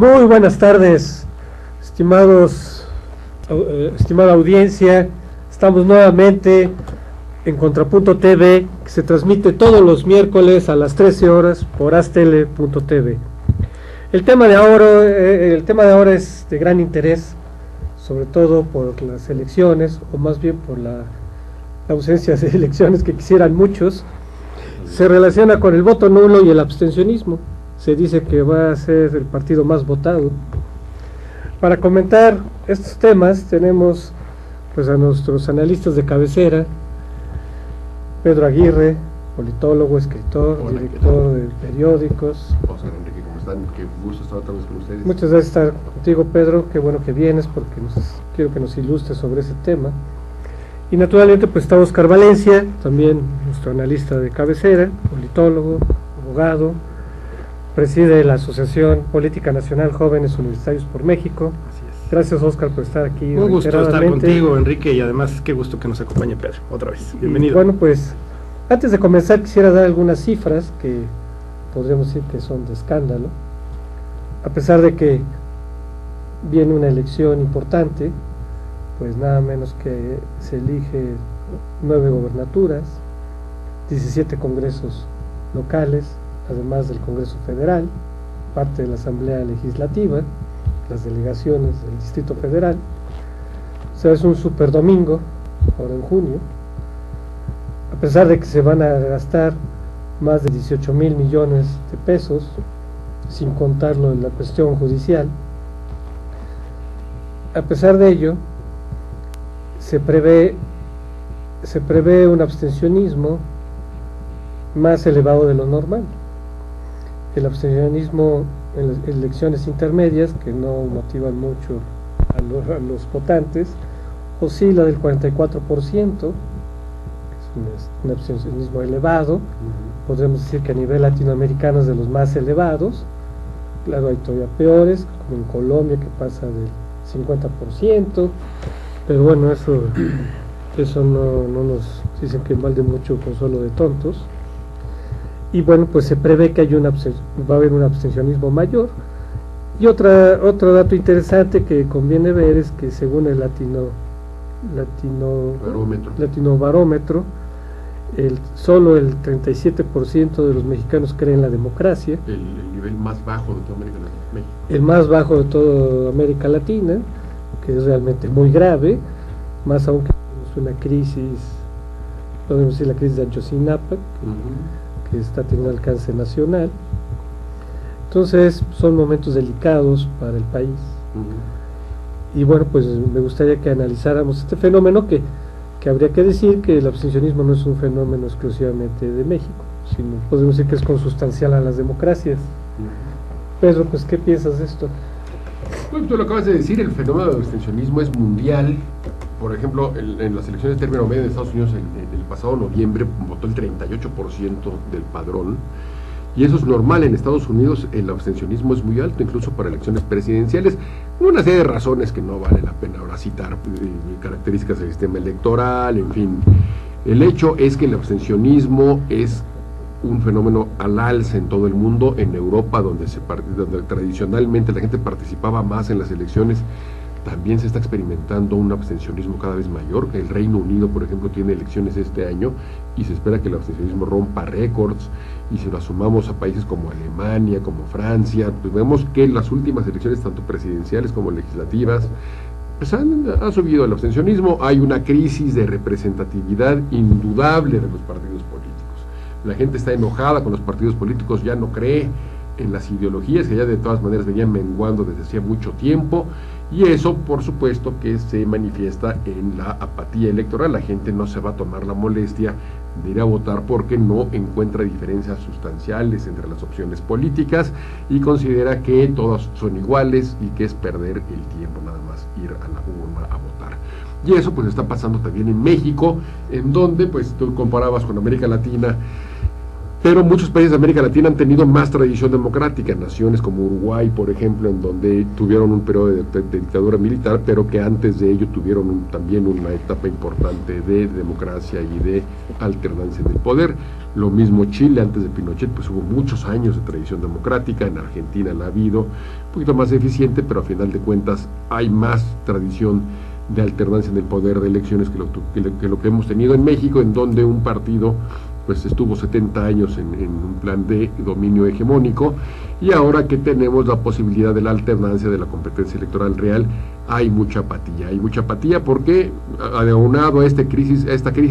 Muy buenas tardes, estimada audiencia. Estamos nuevamente en Contrapunto TV, que se transmite todos los miércoles a las 13 horas por astele.tv. El tema de ahora es de gran interés, sobre todo por las elecciones, o más bien por la ausencia de elecciones que quisieran muchos. Se relaciona con el voto nulo y el abstencionismo. Se dice que va a ser el partido más votado. Para comentar estos temas tenemos pues a nuestros analistas de cabecera: Pedro Aguirre, politólogo, escritor, director de periódicos. Oscar Enrique, ¿cómo están? Qué gusto estar otra vez con ustedes. Muchas gracias por estar contigo, Pedro. Qué bueno que vienes, porque quiero que nos ilustres sobre ese tema. Y naturalmente pues está Oscar Valencia, también nuestro analista de cabecera, politólogo, abogado, preside la Asociación Política Nacional Jóvenes Universitarios por México. Así es. Gracias, Oscar, por estar aquí. Un gusto estar contigo, Enrique, y además qué gusto que nos acompañe Pedro, otra vez. Bienvenido. Y bueno, pues antes de comenzar quisiera dar algunas cifras que podríamos decir que son de escándalo, a pesar de que viene una elección importante. Pues nada menos que se elige 9 gobernaturas, 17 congresos locales, además del Congreso Federal, parte de la Asamblea Legislativa, las delegaciones del Distrito Federal. O sea, es un super domingo, ahora en junio, a pesar de que se van a gastar más de 18,000 millones de pesos, sin contarlo en la cuestión judicial. A pesar de ello, se prevé un abstencionismo más elevado de lo normal. El abstencionismo en las elecciones intermedias, que no motivan mucho a los votantes, oscila del 44%, que es un abstencionismo elevado. Podemos decir que a nivel latinoamericano es de los más elevados. Claro, hay todavía peores, como en Colombia, que pasa del 50%. Pero bueno, eso no nos dicen que mal de mucho consuelo de tontos. Y bueno, pues se prevé que va a haber un abstencionismo mayor. Y otro dato interesante que conviene ver es que según el Latinobarómetro, solo el 37% de los mexicanos creen en la democracia. El nivel más bajo de toda América Latina. El más bajo de toda América Latina, que es realmente muy grave, más aún que tenemos una crisis, podemos decir la crisis de Ayotzinapa, que está teniendo alcance nacional. Entonces son momentos delicados para el país. Y bueno, pues me gustaría que analizáramos este fenómeno, que habría que decir que el abstencionismo no es un fenómeno exclusivamente de México, sino podemos decir que es consustancial a las democracias. Pedro, pues ¿qué piensas de esto? Pues tú lo acabas de decir, el fenómeno del abstencionismo es mundial. Por ejemplo, en las elecciones de término medio de Estados Unidos, el pasado noviembre votó el 38% del padrón, y eso es normal. En Estados Unidos el abstencionismo es muy alto, incluso para elecciones presidenciales. Una serie de razones que no vale la pena ahora citar, características del sistema electoral, en fin. El hecho es que el abstencionismo es un fenómeno al alza en todo el mundo. En Europa, donde tradicionalmente la gente participaba más en las elecciones, también se está experimentando un abstencionismo cada vez mayor. El Reino Unido, por ejemplo, tiene elecciones este año y se espera que el abstencionismo rompa récords, y si lo asumamos a países como Alemania, como Francia, pues vemos que las últimas elecciones, tanto presidenciales como legislativas, pues ha subido el abstencionismo. Hay una crisis de representatividad indudable de los partidos políticos. La gente está enojada con los partidos políticos, ya no cree en las ideologías que ya de todas maneras venían menguando desde hacía mucho tiempo, y eso por supuesto que se manifiesta en la apatía electoral. La gente no se va a tomar la molestia de ir a votar porque no encuentra diferencias sustanciales entre las opciones políticas y considera que todas son iguales y que es perder el tiempo nada más ir a la urna a votar. Y eso pues está pasando también en México, en donde pues tú comparabas con América Latina. pero muchos países de América Latina han tenido más tradición democrática, naciones como Uruguay, por ejemplo, en donde tuvieron un periodo de dictadura militar, pero que antes de ello tuvieron también una etapa importante de democracia y de alternancia del poder. Lo mismo Chile, antes de Pinochet, pues hubo muchos años de tradición democrática. En Argentina la ha habido, un poquito más eficiente, pero a final de cuentas hay más tradición de alternancia en el poder de elecciones que lo que hemos tenido en México, en donde un partido pues estuvo 70 años en un plan de dominio hegemónico, y ahora que tenemos la posibilidad de la alternancia, de la competencia electoral real, hay mucha apatía porque, aunado a esta crisis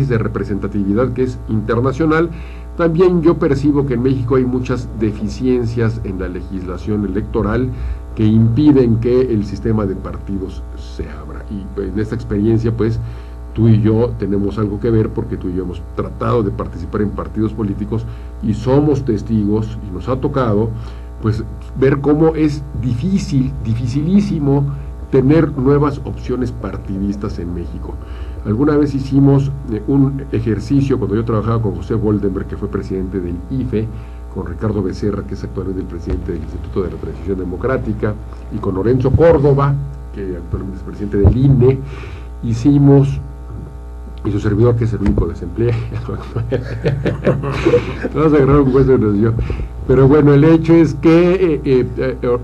de representatividad que es internacional, también yo percibo que en México hay muchas deficiencias en la legislación electoral que impiden que el sistema de partidos se abra, y en esta experiencia pues tú y yo tenemos algo que ver, porque tú y yo hemos tratado de participar en partidos políticos y somos testigos, y nos ha tocado pues ver cómo es dificilísimo tener nuevas opciones partidistas en México. Alguna vez hicimos un ejercicio cuando yo trabajaba con José Boldenberg, que fue presidente del IFE, con Ricardo Becerra, que es actualmente el presidente del Instituto de la Transición Democrática, y con Lorenzo Córdoba, que actualmente es presidente del INE. Hicimos, y su servidor, que es el único desempleado, vamos a agarrar un hueso y nos dio. Pero bueno, el hecho es que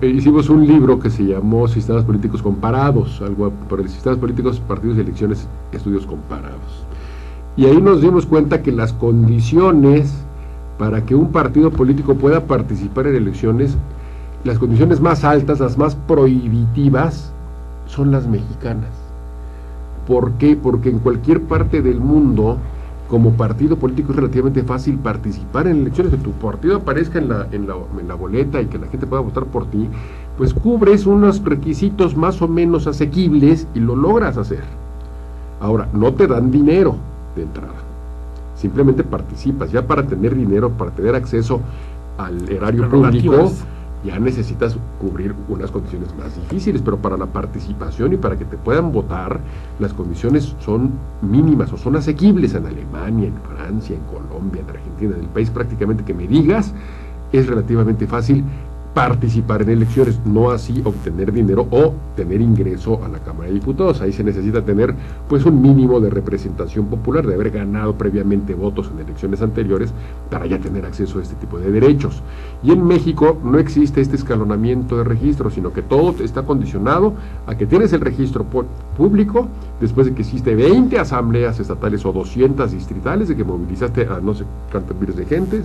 hicimos un libro que se llamó Sistemas Políticos Comparados, algo por el Sistemas Políticos, Partidos y Elecciones, Estudios Comparados. Y ahí nos dimos cuenta que las condiciones para que un partido político pueda participar en elecciones, las condiciones más altas, las más prohibitivas, son las mexicanas. ¿Por qué? Porque en cualquier parte del mundo, como partido político, es relativamente fácil participar en elecciones. Que tu partido aparezca en la boleta y que la gente pueda votar por ti, pues cubres unos requisitos más o menos asequibles y lo logras hacer. Ahora, no te dan dinero de entrada, simplemente participas. Ya para tener dinero, para tener acceso al erario público, ya necesitas cubrir unas condiciones más difíciles, pero para la participación y para que te puedan votar, las condiciones son mínimas o son asequibles. En Alemania, en Francia, en Colombia, en Argentina, en el país prácticamente que me digas, es relativamente fácil participar en elecciones, no así obtener dinero o tener ingreso a la Cámara de Diputados. Ahí se necesita tener pues un mínimo de representación popular, de haber ganado previamente votos en elecciones anteriores para ya tener acceso a este tipo de derechos. Y en México no existe este escalonamiento de registro, sino que todo está condicionado a que tienes el registro público después de que hiciste 20 asambleas estatales o 200 distritales, de que movilizaste a no sé cuántos miles de gentes,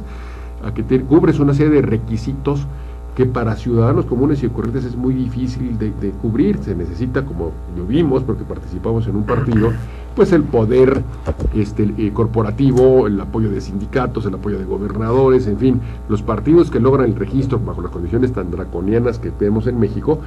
a que cubres una serie de requisitos que para ciudadanos comunes y corrientes es muy difícil de cubrir. Se necesita, como lo vimos, porque participamos en un partido, pues el poder corporativo, el apoyo de sindicatos, el apoyo de gobernadores, en fin, los partidos que logran el registro bajo las condiciones tan draconianas que vemos en México,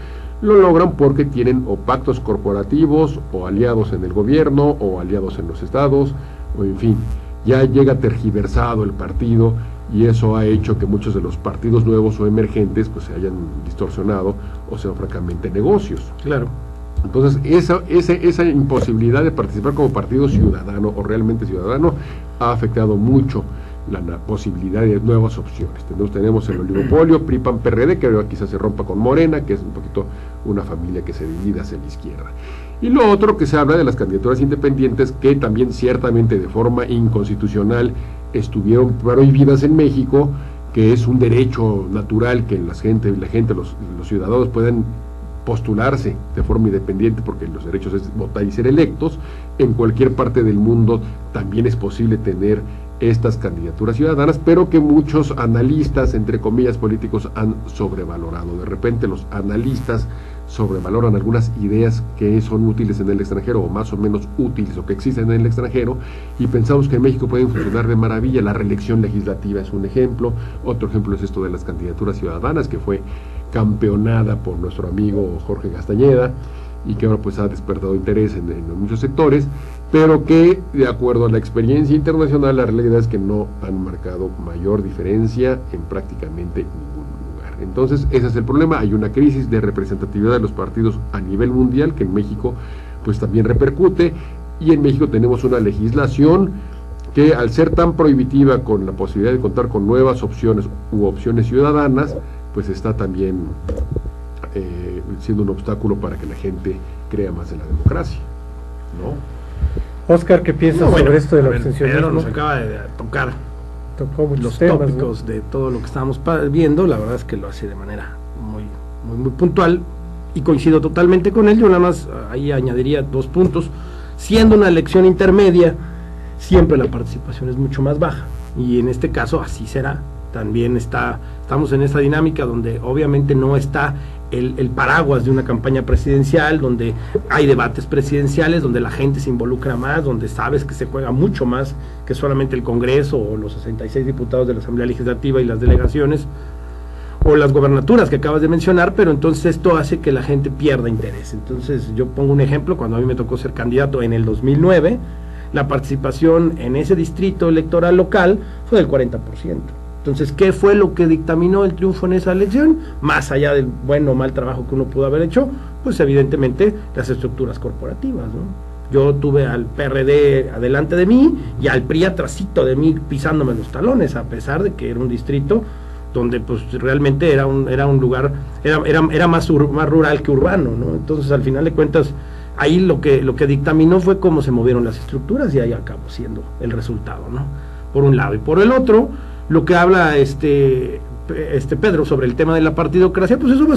lo logran porque tienen o pactos corporativos, o aliados en el gobierno, o aliados en los estados, o en fin, ya llega tergiversado el partido, y eso ha hecho que muchos de los partidos nuevos o emergentes pues se hayan distorsionado o sean francamente negocios. Claro. Entonces esa imposibilidad de participar como partido ciudadano o realmente ciudadano ha afectado mucho la posibilidad de nuevas opciones. Tenemos el oligopolio PRI-PAN-PRD, que ahora quizás se rompa con Morena, que es un poquito una familia que se divide hacia la izquierda. Y lo otro, que se habla de las candidaturas independientes, que también ciertamente de forma inconstitucional estuvieron prohibidas en México, que es un derecho natural que la gente, los ciudadanos puedan postularse de forma independiente, porque los derechos es votar y ser electos. En cualquier parte del mundo también es posible tener estas candidaturas ciudadanas, pero que muchos analistas, entre comillas, políticos han sobrevalorado. De repente los analistas sobrevaloran algunas ideas que son útiles en el extranjero, o más o menos útiles, o que existen en el extranjero, y pensamos que en México pueden funcionar de maravilla. La reelección legislativa es un ejemplo. Otro ejemplo es esto de las candidaturas ciudadanas, que fue campeonada por nuestro amigo Jorge Castañeda, y que ahora pues ha despertado interés en muchos sectores, pero que, de acuerdo a la experiencia internacional, la realidad es que no han marcado mayor diferencia en prácticamente ningún lugar. Entonces ese es el problema. Hay una crisis de representatividad de los partidos a nivel mundial, que en México pues también repercute, y en México tenemos una legislación que al ser tan prohibitiva con la posibilidad de contar con nuevas opciones u opciones ciudadanas, pues está también siendo un obstáculo para que la gente crea más en la democracia, ¿no? Oscar, ¿qué piensas sobre esto del abstencionismo? Pedro nos acaba de tocar Tocó muchos los temas, tópicos, ¿no?, de todo lo que estábamos viendo. La verdad es que lo hace de manera muy puntual y coincido totalmente con él. Yo nada más ahí añadiría 2 puntos. Siendo una elección intermedia, siempre la participación es mucho más baja, y en este caso así será. También estamos en esa dinámica donde obviamente no está el paraguas de una campaña presidencial, donde hay debates presidenciales, donde la gente se involucra más, donde sabes que se juega mucho más que solamente el Congreso o los 66 diputados de la Asamblea Legislativa y las delegaciones o las gobernaturas que acabas de mencionar, pero entonces esto hace que la gente pierda interés. Entonces yo pongo un ejemplo: cuando a mí me tocó ser candidato en el 2009, la participación en ese distrito electoral local fue del 40%. Entonces, ¿qué fue lo que dictaminó el triunfo en esa elección? Más allá del buen o mal trabajo que uno pudo haber hecho, pues evidentemente las estructuras corporativas, ¿no? Yo tuve al PRD adelante de mí y al PRI atrasito de mí pisándome los talones, a pesar de que era un distrito donde pues realmente era un lugar, era más rural que urbano, ¿no? Entonces, al final de cuentas, ahí lo que dictaminó fue cómo se movieron las estructuras, y ahí acabó siendo el resultado, ¿no? Por un lado. Y por el otro, lo que habla Pedro sobre el tema de la partidocracia, pues eso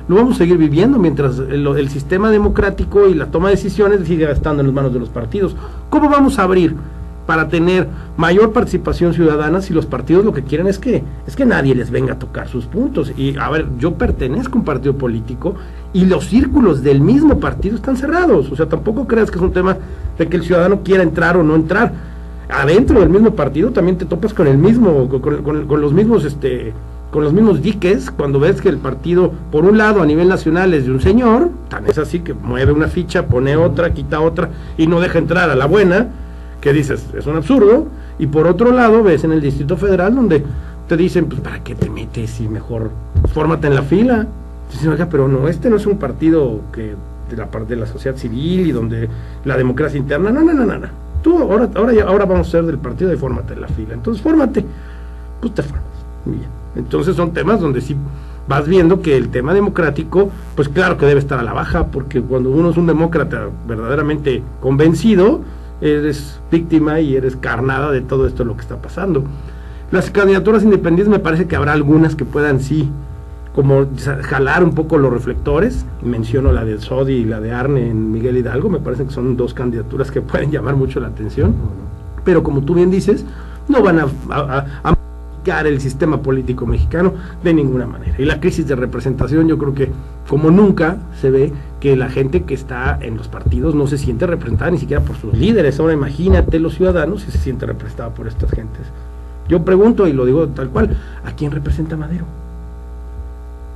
lo vamos a seguir viviendo mientras el sistema democrático y la toma de decisiones siga estando en las manos de los partidos. ¿Cómo vamos a abrir para tener mayor participación ciudadana si los partidos lo que quieren es que nadie les venga a tocar sus puntos? Y a ver, yo pertenezco a un partido político y los círculos del mismo partido están cerrados. O sea, tampoco creas que es un tema de que el ciudadano quiera entrar o no entrar. Adentro del mismo partido también te topas con el mismo, con los mismos diques, cuando ves que el partido, por un lado, a nivel nacional es de un señor, tan es así que mueve una ficha, pone otra, quita otra y no deja entrar a la buena, que dices, es un absurdo. Y por otro lado, ves en el Distrito Federal donde te dicen, pues ¿para qué te metes? Y mejor fórmate en la fila. Dicen, oiga, pero no, no es un partido que de la parte de la sociedad civil y donde la democracia interna, no. Tú ahora vamos a ser del partido de fórmate en la fila. Entonces fórmate, pues te formas. Bien. Entonces son temas donde sí vas viendo que el tema democrático, pues claro que debe estar a la baja, porque cuando uno es un demócrata verdaderamente convencido, eres víctima y eres carnada de todo esto lo que está pasando. Las candidaturas independientes, me parece que habrá algunas que puedan sí como jalar un poco los reflectores. Menciono la de Sodi y la de Arne en Miguel Hidalgo, me parece que son 2 candidaturas que pueden llamar mucho la atención, pero como tú bien dices, no van a modificar el sistema político mexicano de ninguna manera. Y la crisis de representación, yo creo que como nunca se ve que la gente que está en los partidos no se siente representada ni siquiera por sus líderes. Ahora imagínate los ciudadanos si se siente representada por estas gentes. Yo pregunto, y lo digo tal cual, ¿a quién representa Madero?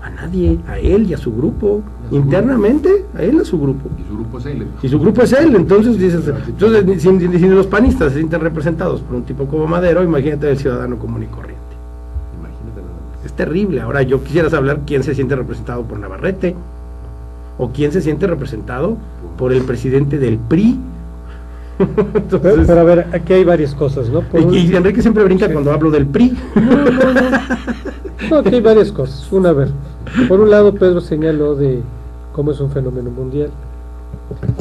A nadie, a él y a su grupo, internamente, a él y a su grupo. Y su grupo es él. Y su grupo es él, entonces dices, si los panistas se sienten representados por un tipo como Madero, imagínate el ciudadano común y corriente. Imagínate nada más. Es terrible. Ahora yo quisiera saber quién se siente representado por Navarrete, o quién se siente representado por el presidente del PRI. Entonces, pero a ver, aquí hay varias cosas, ¿no? Y Enrique siempre brinca cuando hablo del PRI. No, aquí hay varias cosas. A ver, por un lado Pedro señaló de cómo es un fenómeno mundial.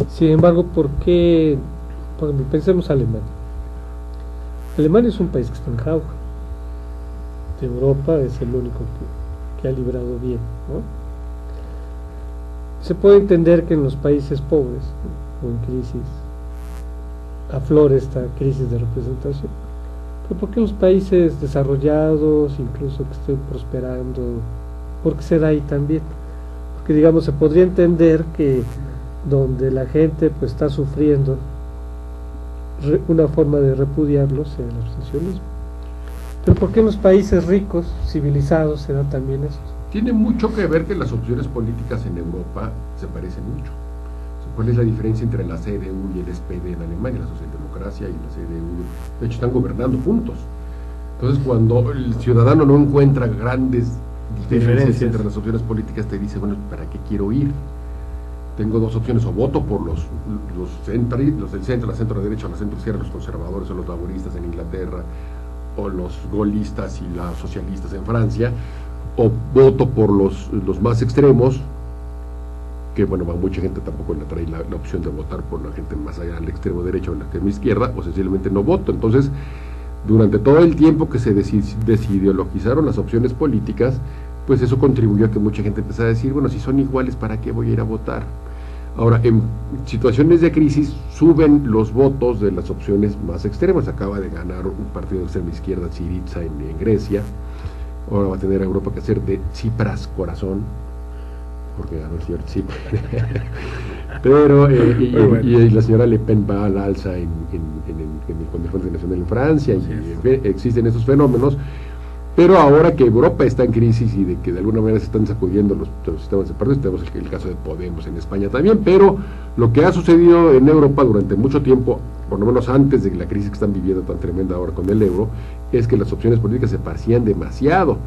Sin embargo, ¿por qué? Por ejemplo, pensemos Alemania. Alemania es un país que está en jauja. De Europa es el único que ha librado bien, ¿no? Se puede entender que en los países pobres o en crisis aflore esta crisis de representación, pero ¿por qué en los países desarrollados, incluso que estén prosperando, por qué se da ahí también? Porque digamos, se podría entender que donde la gente pues está sufriendo, una forma de repudiarlo sea el abstencionismo. Pero ¿por qué en los países ricos, civilizados, se da también eso? Tiene mucho que ver que las opciones políticas en Europa se parecen mucho. ¿Cuál es la diferencia entre la CDU y el SPD en Alemania, la socialdemocracia y la CDU? De hecho, están gobernando juntos. Entonces, cuando el ciudadano no encuentra grandes diferencias entre las opciones políticas, te dice, bueno, ¿para qué quiero ir? tengo dos opciones, o voto por los del centro, la centro derecha, la centro izquierda, los conservadores o los laboristas en Inglaterra, o los gaullistas y los socialistas en Francia, o voto por los más extremos, que bueno, a mucha gente tampoco le trae la opción de votar por la gente más allá del extremo derecho o la extremo izquierda, o sencillamente no voto. Entonces, durante todo el tiempo que se desideologizaron las opciones políticas, pues eso contribuyó a que mucha gente empezara a decir, bueno, si son iguales, ¿para qué voy a ir a votar? Ahora, en situaciones de crisis suben los votos de las opciones más extremas. Acaba de ganar un partido de extrema izquierda, Syriza, en Grecia. Ahora va a tener a Europa que hacer de Tsipras corazón, porque ganó el señor Tsipras. Pero, y la señora Le Pen va al alza en el Consejo Internacional en Francia, y existen esos fenómenos. Pero ahora que Europa está en crisis y de que de alguna manera se están sacudiendo los sistemas de partidos, tenemos el caso de Podemos en España también, pero lo que ha sucedido en Europa durante mucho tiempo, por lo menos antes de la crisis que están viviendo tan tremenda ahora con el euro, es que las opciones políticas se parecían demasiado.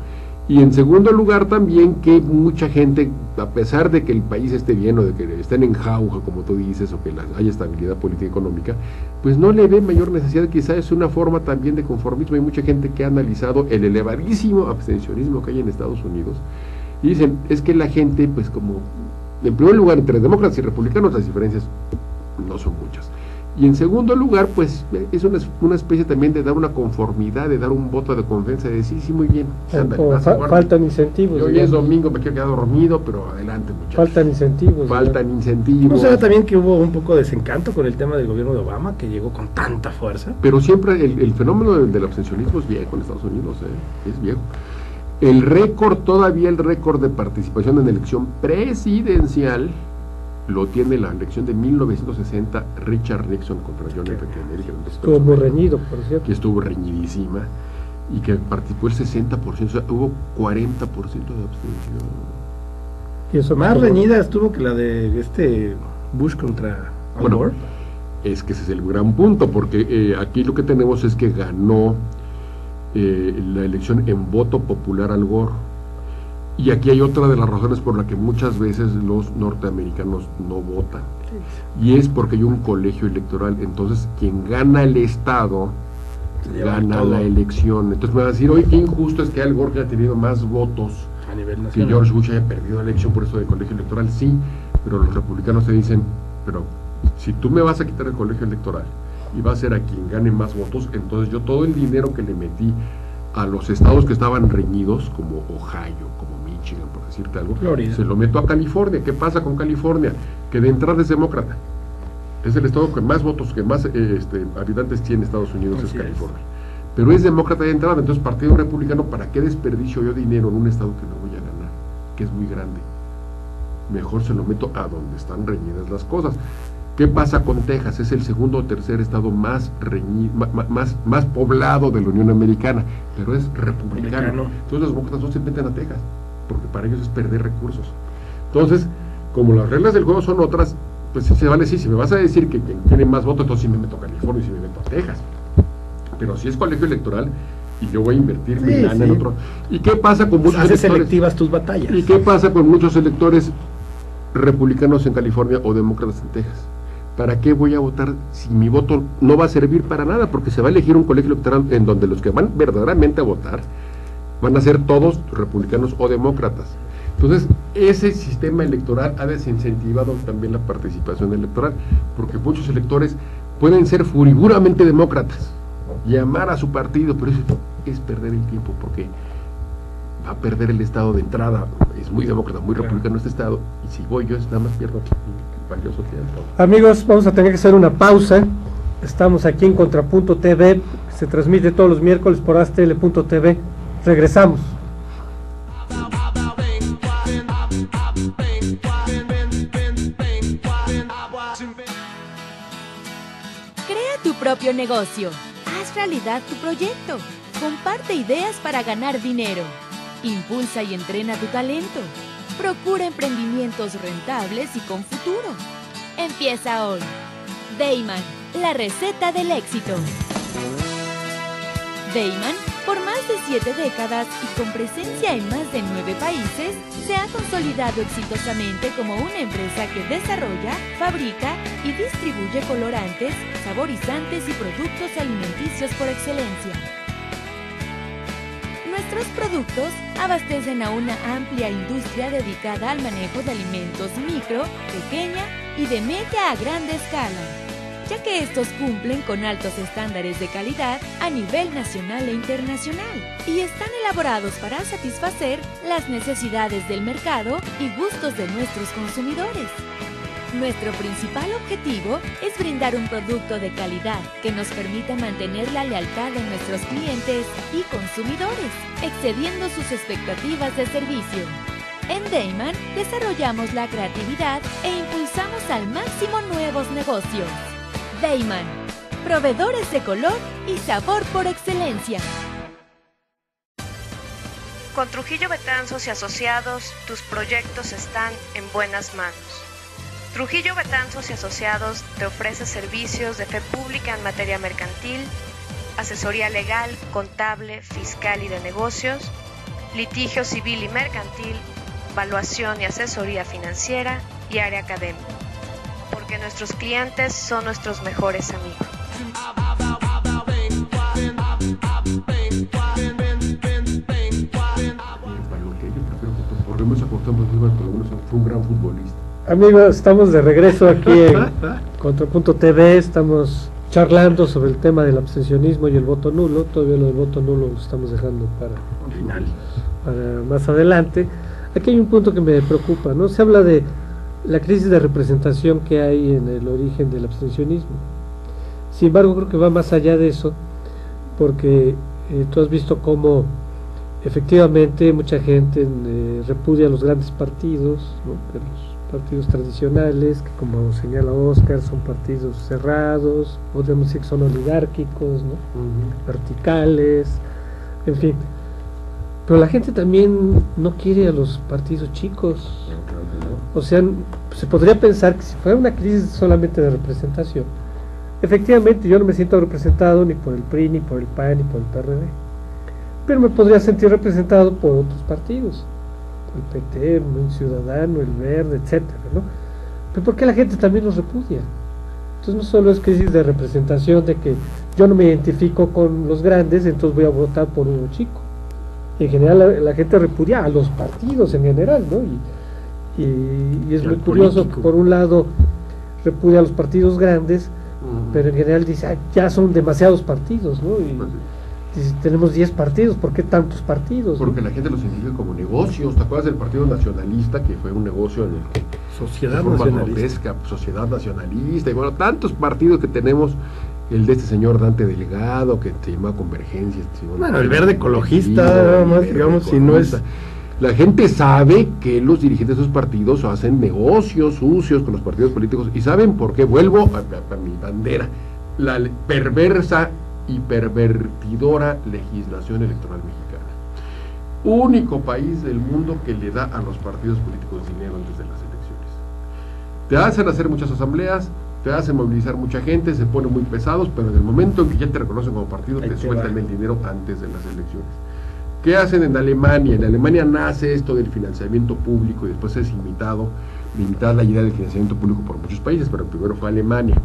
Y en segundo lugar también que mucha gente, a pesar de que el país esté bien o de que estén en jauja, como tú dices, o que haya estabilidad política y económica, pues no le ve mayor necesidad. Quizás es una forma también de conformismo. Hay mucha gente que ha analizado el elevadísimo abstencionismo que hay en Estados Unidos y dicen, es que la gente, pues como, en primer lugar, entre demócratas y republicanos las diferencias no son muchas. Y en segundo lugar, pues es una especie también de dar una conformidad, de dar un voto de confianza, de decir, sí, muy bien. Ándale, faltan incentivos. Hoy es domingo, me quiero quedar dormido, pero adelante, muchachos. Faltan incentivos. Faltan incentivos. ¿No será también que hubo un poco de desencanto con el tema del gobierno de Obama, que llegó con tanta fuerza? Pero siempre el fenómeno del abstencionismo es viejo en Estados Unidos, es viejo. El récord de participación en elección presidencial lo tiene la elección de 1960, Richard Nixon contra John F. Kennedy. Estuvo muy reñido, por cierto. Que estuvo reñidísima y que participó el 60%, o sea, hubo 40% de abstención. Y eso más reñida estuvo que la de Bush contra Al Gore. Es que ese es el gran punto, porque aquí lo que tenemos es que ganó la elección en voto popular Al Gore. Y aquí hay otra de las razones por la que muchas veces los norteamericanos no votan. Y es porque hay un colegio electoral. Entonces, quien gana el estado, gana la elección. Entonces me van a decir, oye, qué injusto es que Al Gore haya tenido más votos a nivel nacional, que George Bush haya perdido la elección por eso del colegio electoral. Sí, pero los republicanos te dicen, pero si tú me vas a quitar el colegio electoral y va a ser a quien gane más votos, entonces yo todo el dinero que le metí a los estados que estaban reñidos, como Ohio, como Michigan, por decirte algo, Florida, se lo meto a California. ¿Qué pasa con California? Que de entrada es demócrata. Es el estado que más votos, que más habitantes tiene Estados Unidos, es California. Pero es demócrata de entrada. Entonces, Partido Republicano, ¿para qué desperdicio yo dinero en un estado que no voy a ganar? Que es muy grande. Mejor se lo meto a donde están reñidas las cosas. ¿Qué pasa con Texas? Es el segundo o tercer estado más poblado de la Unión Americana, pero es republicano. Entonces los demócratas no se meten a Texas, porque para ellos es perder recursos. Entonces, como las reglas del juego son otras, pues se vale, sí, si me vas a decir que quien tiene más votos, entonces sí me meto a California y sí me meto a Texas. Pero si es colegio electoral, y yo voy a invertir mi lana en otro. ¿Y qué pasa con muchos electores? Haces selectivas tus batallas. ¿Y qué pasa con muchos electores republicanos en California o demócratas en Texas? ¿Para qué voy a votar si mi voto no va a servir para nada? Porque se va a elegir un colegio electoral en donde los que van verdaderamente a votar van a ser todos republicanos o demócratas. Entonces, ese sistema electoral ha desincentivado también la participación electoral, porque muchos electores pueden ser furibundamente demócratas y amar a su partido, pero eso es perder el tiempo, porque va a perder el estado de entrada. Es muy demócrata, muy republicano este estado, y si voy yo, nada más pierdo valioso tiempo. Amigos, vamos a tener que hacer una pausa. Estamos aquí en Contrapunto TV, se transmite todos los miércoles por astl.tv. Regresamos. Crea tu propio negocio. Haz realidad tu proyecto. Comparte ideas para ganar dinero. Impulsa y entrena tu talento. Procura emprendimientos rentables y con futuro. Empieza hoy. Dayman, la receta del éxito. Deiman, por más de 7 décadas y con presencia en más de 9 países, se ha consolidado exitosamente como una empresa que desarrolla, fabrica y distribuye colorantes, saborizantes y productos alimenticios por excelencia. Nuestros productos abastecen a una amplia industria dedicada al manejo de alimentos micro, pequeña y de media a grande escala, ya que estos cumplen con altos estándares de calidad a nivel nacional e internacional y están elaborados para satisfacer las necesidades del mercado y gustos de nuestros consumidores. Nuestro principal objetivo es brindar un producto de calidad que nos permita mantener la lealtad de nuestros clientes y consumidores, excediendo sus expectativas de servicio. En Deiman desarrollamos la creatividad e impulsamos al máximo nuevos negocios. Deiman, proveedores de color y sabor por excelencia. Con Trujillo Betanzos y Asociados, tus proyectos están en buenas manos. Trujillo Betanzos y Asociados te ofrece servicios de fe pública en materia mercantil, asesoría legal, contable, fiscal y de negocios, litigio civil y mercantil, evaluación y asesoría financiera y área académica, porque nuestros clientes son nuestros mejores amigos. Para lo que yo prefiero, por lo menos acostamos, por lo menos fue un gran futbolista. Amigos, estamos de regreso aquí en Contrapunto TV, estamos charlando sobre el tema del abstencionismo y el voto nulo. Todavía lo del voto nulo lo estamos dejando para más adelante. Aquí hay un punto que me preocupa, ¿no? Se habla de la crisis de representación que hay en el origen del abstencionismo. Sin embargo, creo que va más allá de eso, porque tú has visto cómo efectivamente mucha gente repudia a los grandes partidos, ¿no? De los partidos tradicionales, que como señala Oscar, son partidos cerrados, podemos decir que son oligárquicos, ¿no? Verticales, en fin. Pero la gente también no quiere a los partidos chicos. O sea, se podría pensar que si fuera una crisis solamente de representación, efectivamente yo no me siento representado ni por el PRI, ni por el PAN, ni por el PRD, pero me podría sentir representado por otros partidos, el PT, el Ciudadano, el Verde, etcétera, ¿no? Pero ¿por qué la gente también los repudia? Entonces no solo es crisis de representación de que yo no me identifico con los grandes, entonces voy a votar por uno chico. En general la gente repudia a los partidos en general, ¿no? Y es muy curioso, político. Por un lado repudia a los partidos grandes, pero en general dice, ya son demasiados partidos, ¿no? Y dice, tenemos 10 partidos, ¿por qué tantos partidos? Porque ¿no? la gente los entiende como negocios. ¿Te acuerdas del Partido Nacionalista, que fue un negocio en el que Sociedad Nacionalista, Sociedad Nacionalista, y bueno, tantos partidos que tenemos, el de este señor Dante Delgado, que se llama Convergencia, bueno, el Verde Ecologista, nada más, digamos, si no es... La gente sabe que los dirigentes de esos partidos hacen negocios sucios con los partidos políticos, y saben por qué. Vuelvo a mi bandera, la perversa y pervertidora legislación electoral mexicana. Único país del mundo que le da a los partidos políticos dinero antes de las elecciones. Te hacen hacer muchas asambleas, te hacen movilizar mucha gente, se ponen muy pesados, pero en el momento en que ya te reconocen como partido, te sueltan el dinero antes de las elecciones. ¿Qué hacen en Alemania? En Alemania nace esto del financiamiento público y después es limitada la idea del financiamiento público por muchos países, pero primero fue Alemania,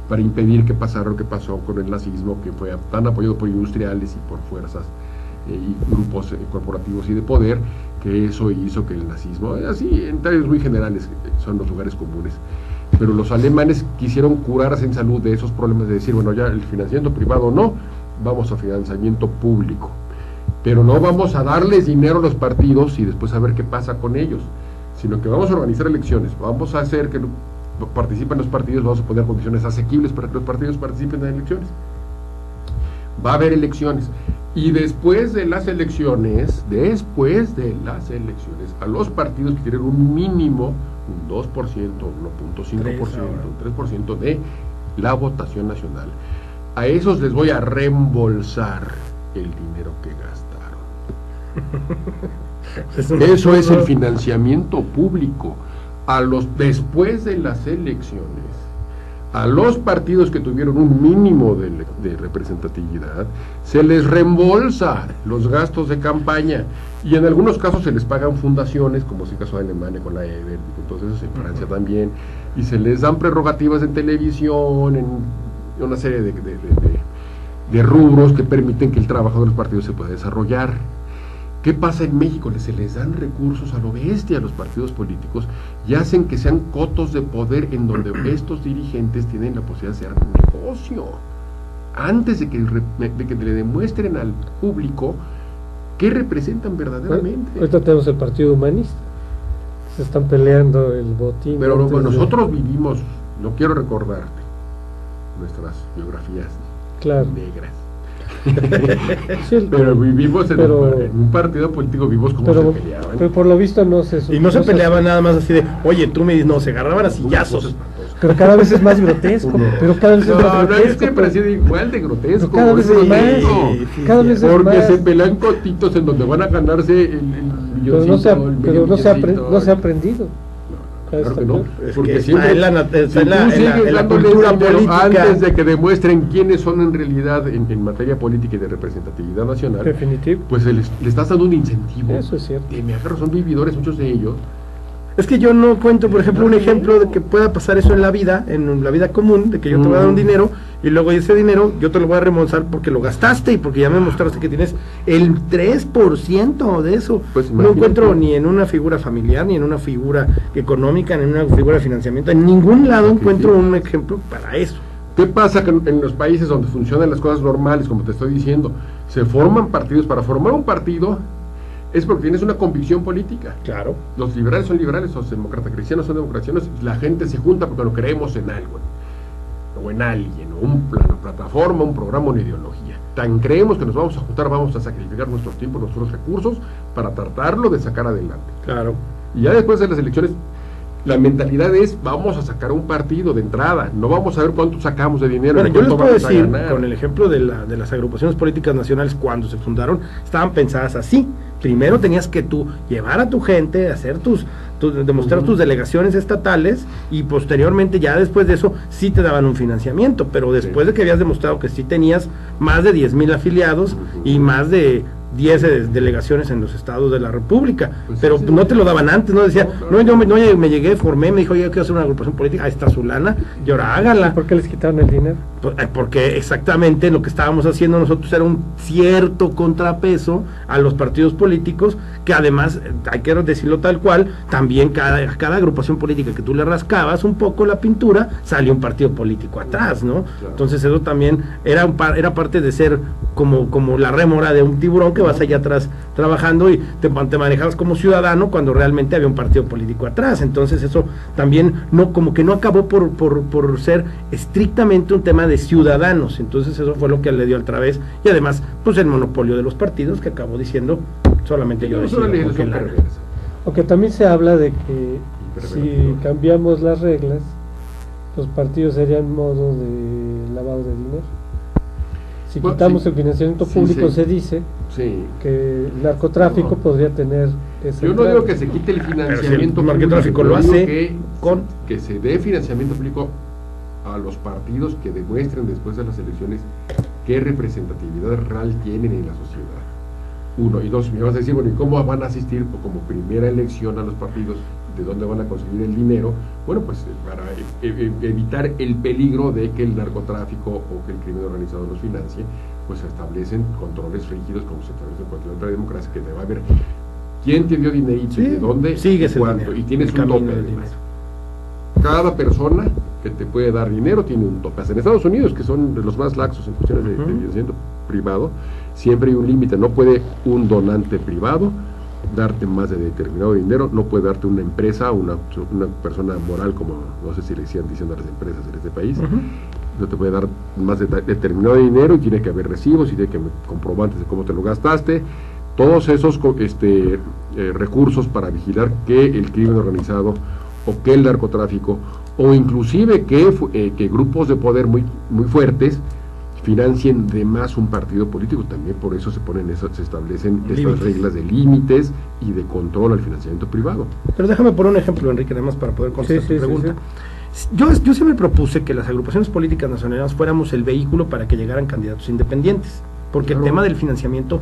para impedir que pasara lo que pasó con el nazismo, que fue tan apoyado por industriales y por fuerzas y grupos corporativos y de poder, que eso hizo que el nazismo, así en términos muy generales, son los lugares comunes. Pero los alemanes quisieron curarse en salud de esos problemas, de decir, bueno, ya el financiamiento privado no, vamos a financiamiento público. Pero no vamos a darles dinero a los partidos y después a ver qué pasa con ellos, sino que vamos a organizar elecciones, vamos a hacer que participen los partidos, vamos a poner condiciones asequibles para que los partidos participen en elecciones. Va a haber elecciones, y después de las elecciones, a los partidos que tienen un mínimo, un 2%, 1.5%, un 3% de la votación nacional, a esos les voy a reembolsar el dinero que gastaron. Eso es el financiamiento público. Después de las elecciones, a los partidos que tuvieron un mínimo de representatividad, se les reembolsa los gastos de campaña, y en algunos casos se les pagan fundaciones, como es el caso de Alemania con la Ebert, entonces en Francia también, y se les dan prerrogativas en televisión, en una serie de rubros que permiten que el trabajo de los partidos se pueda desarrollar. ¿Qué pasa en México? Se les dan recursos a lo bestia a los partidos políticos y hacen que sean cotos de poder en donde estos dirigentes tienen la posibilidad de hacer un negocio, antes de que le demuestren al público qué representan verdaderamente. Ahorita tenemos el Partido Humanista, se están peleando el botín. Pero nosotros vivimos, no quiero recordarte nuestras biografías negras. Sí, pero vivimos en un partido político, vivimos como se peleaban. Pero por lo visto no se... Y no se peleaban nada más así de, oye, tú me dices, no, se agarraban a sillazos. Pero cada vez es más grotesco. Pero cada vez es más grotesco. No, es que parece igual de grotesco. Cada vez es más. Cada vez es porque más. se pelean cotitos en donde van a ganarse el pero no se ha aprendido. Claro que no, porque siempre en la cultura política, antes de que demuestren quiénes son en realidad en materia política y de representatividad nacional, definitivo, pues le estás dando un incentivo. Eso es cierto. Me agarro, son vividores muchos de ellos. Es que yo no cuento, por ejemplo, un ejemplo de que pueda pasar eso en la vida común, de que yo te voy a dar un dinero y luego ese dinero yo te lo voy a reembolsar porque lo gastaste y porque ya me mostraste que tienes el 3% de eso. Pues no encuentro ni en una figura familiar, ni en una figura económica, ni en una figura de financiamiento. En ningún lado encuentro un ejemplo para eso. ¿Qué pasa en los países donde funcionan las cosas normales, como te estoy diciendo? Se forman partidos. Para formar un partido es porque tienes una convicción política. Claro. Los liberales son liberales, los demócratas cristianos son democracianos. La gente se junta porque no creemos en algo, o en alguien, o una plataforma, un programa, una ideología. Tan creemos que nos vamos a juntar, vamos a sacrificar nuestro tiempo, nuestros recursos para tratarlo de sacar adelante. Claro. Y ya después de las elecciones, la mentalidad es, vamos a sacar un partido de entrada, no vamos a ver cuánto sacamos de dinero. Bueno, yo les puedo decir, con el ejemplo de las agrupaciones políticas nacionales cuando se fundaron, estaban pensadas así. Primero tenías que tú llevar a tu gente, hacer demostrar tus delegaciones estatales, y posteriormente, ya después de eso, sí te daban un financiamiento, pero después de que habías demostrado que sí tenías más de 10,000 afiliados y más de 10 delegaciones en los estados de la República, pues pero sí, no te lo daban antes, no decía, yo me llegué, formé, me dijo, yo quiero hacer una agrupación política, ahí está su lana, y ahora hágala. ¿Por qué les quitaron el dinero? Porque exactamente lo que estábamos haciendo nosotros era un cierto contrapeso a los partidos políticos, que además, hay que decirlo tal cual, también cada agrupación política que tú le rascabas un poco la pintura, salió un partido político atrás, ¿no? Claro. Entonces eso también era parte de ser como la rémora de un tiburón que vas allá atrás trabajando y te manejabas como ciudadano cuando realmente había un partido político atrás. Entonces eso también como que no acabó por ser estrictamente un tema de ciudadanos. Entonces eso fue lo que le dio al través, y además pues el monopolio de los partidos, que acabó diciendo solamente yo decido. Aunque también se habla de que si cambiamos las reglas, los partidos serían modo de lavado de dinero. Si quitamos el financiamiento público, se dice que el narcotráfico podría tener ese. Yo no digo que se quite el financiamiento público, narcotráfico lo hace que se dé financiamiento público a los partidos que demuestren después de las elecciones qué representatividad real tienen en la sociedad. Uno, y dos, me vas a decir, bueno, ¿y cómo van a asistir como primera elección a los partidos? ¿De dónde van a conseguir el dinero? Bueno, pues para evitar el peligro de que el narcotráfico o que el crimen organizado los financie, pues se establecen controles rígidos, como se establece en cualquier otra democracia, que te va a ver quién te dio dinerito y de dónde y cuánto, y tienes un tope además. Cada persona que te puede dar dinero tiene un tope. En Estados Unidos, que son de los más laxos en cuestiones de financiamiento privado, siempre hay un límite. No puede un donante privado darte más de determinado dinero, no puede darte una empresa, una persona moral, como no sé si le decían diciendo a las empresas en este país, no te puede dar más de determinado dinero, y tiene que haber recibos, y tiene que haber comprobantes de cómo te lo gastaste, todos esos recursos para vigilar que el crimen organizado o que el narcotráfico, o inclusive que grupos de poder muy fuertes financien de más un partido político. También por eso se establecen estas reglas de límites y de control al financiamiento privado. Pero déjame poner un ejemplo, Enrique, además, para poder contestar tu pregunta. Yo siempre propuse que las agrupaciones políticas nacionales fuéramos el vehículo para que llegaran candidatos independientes, porque el tema del financiamiento,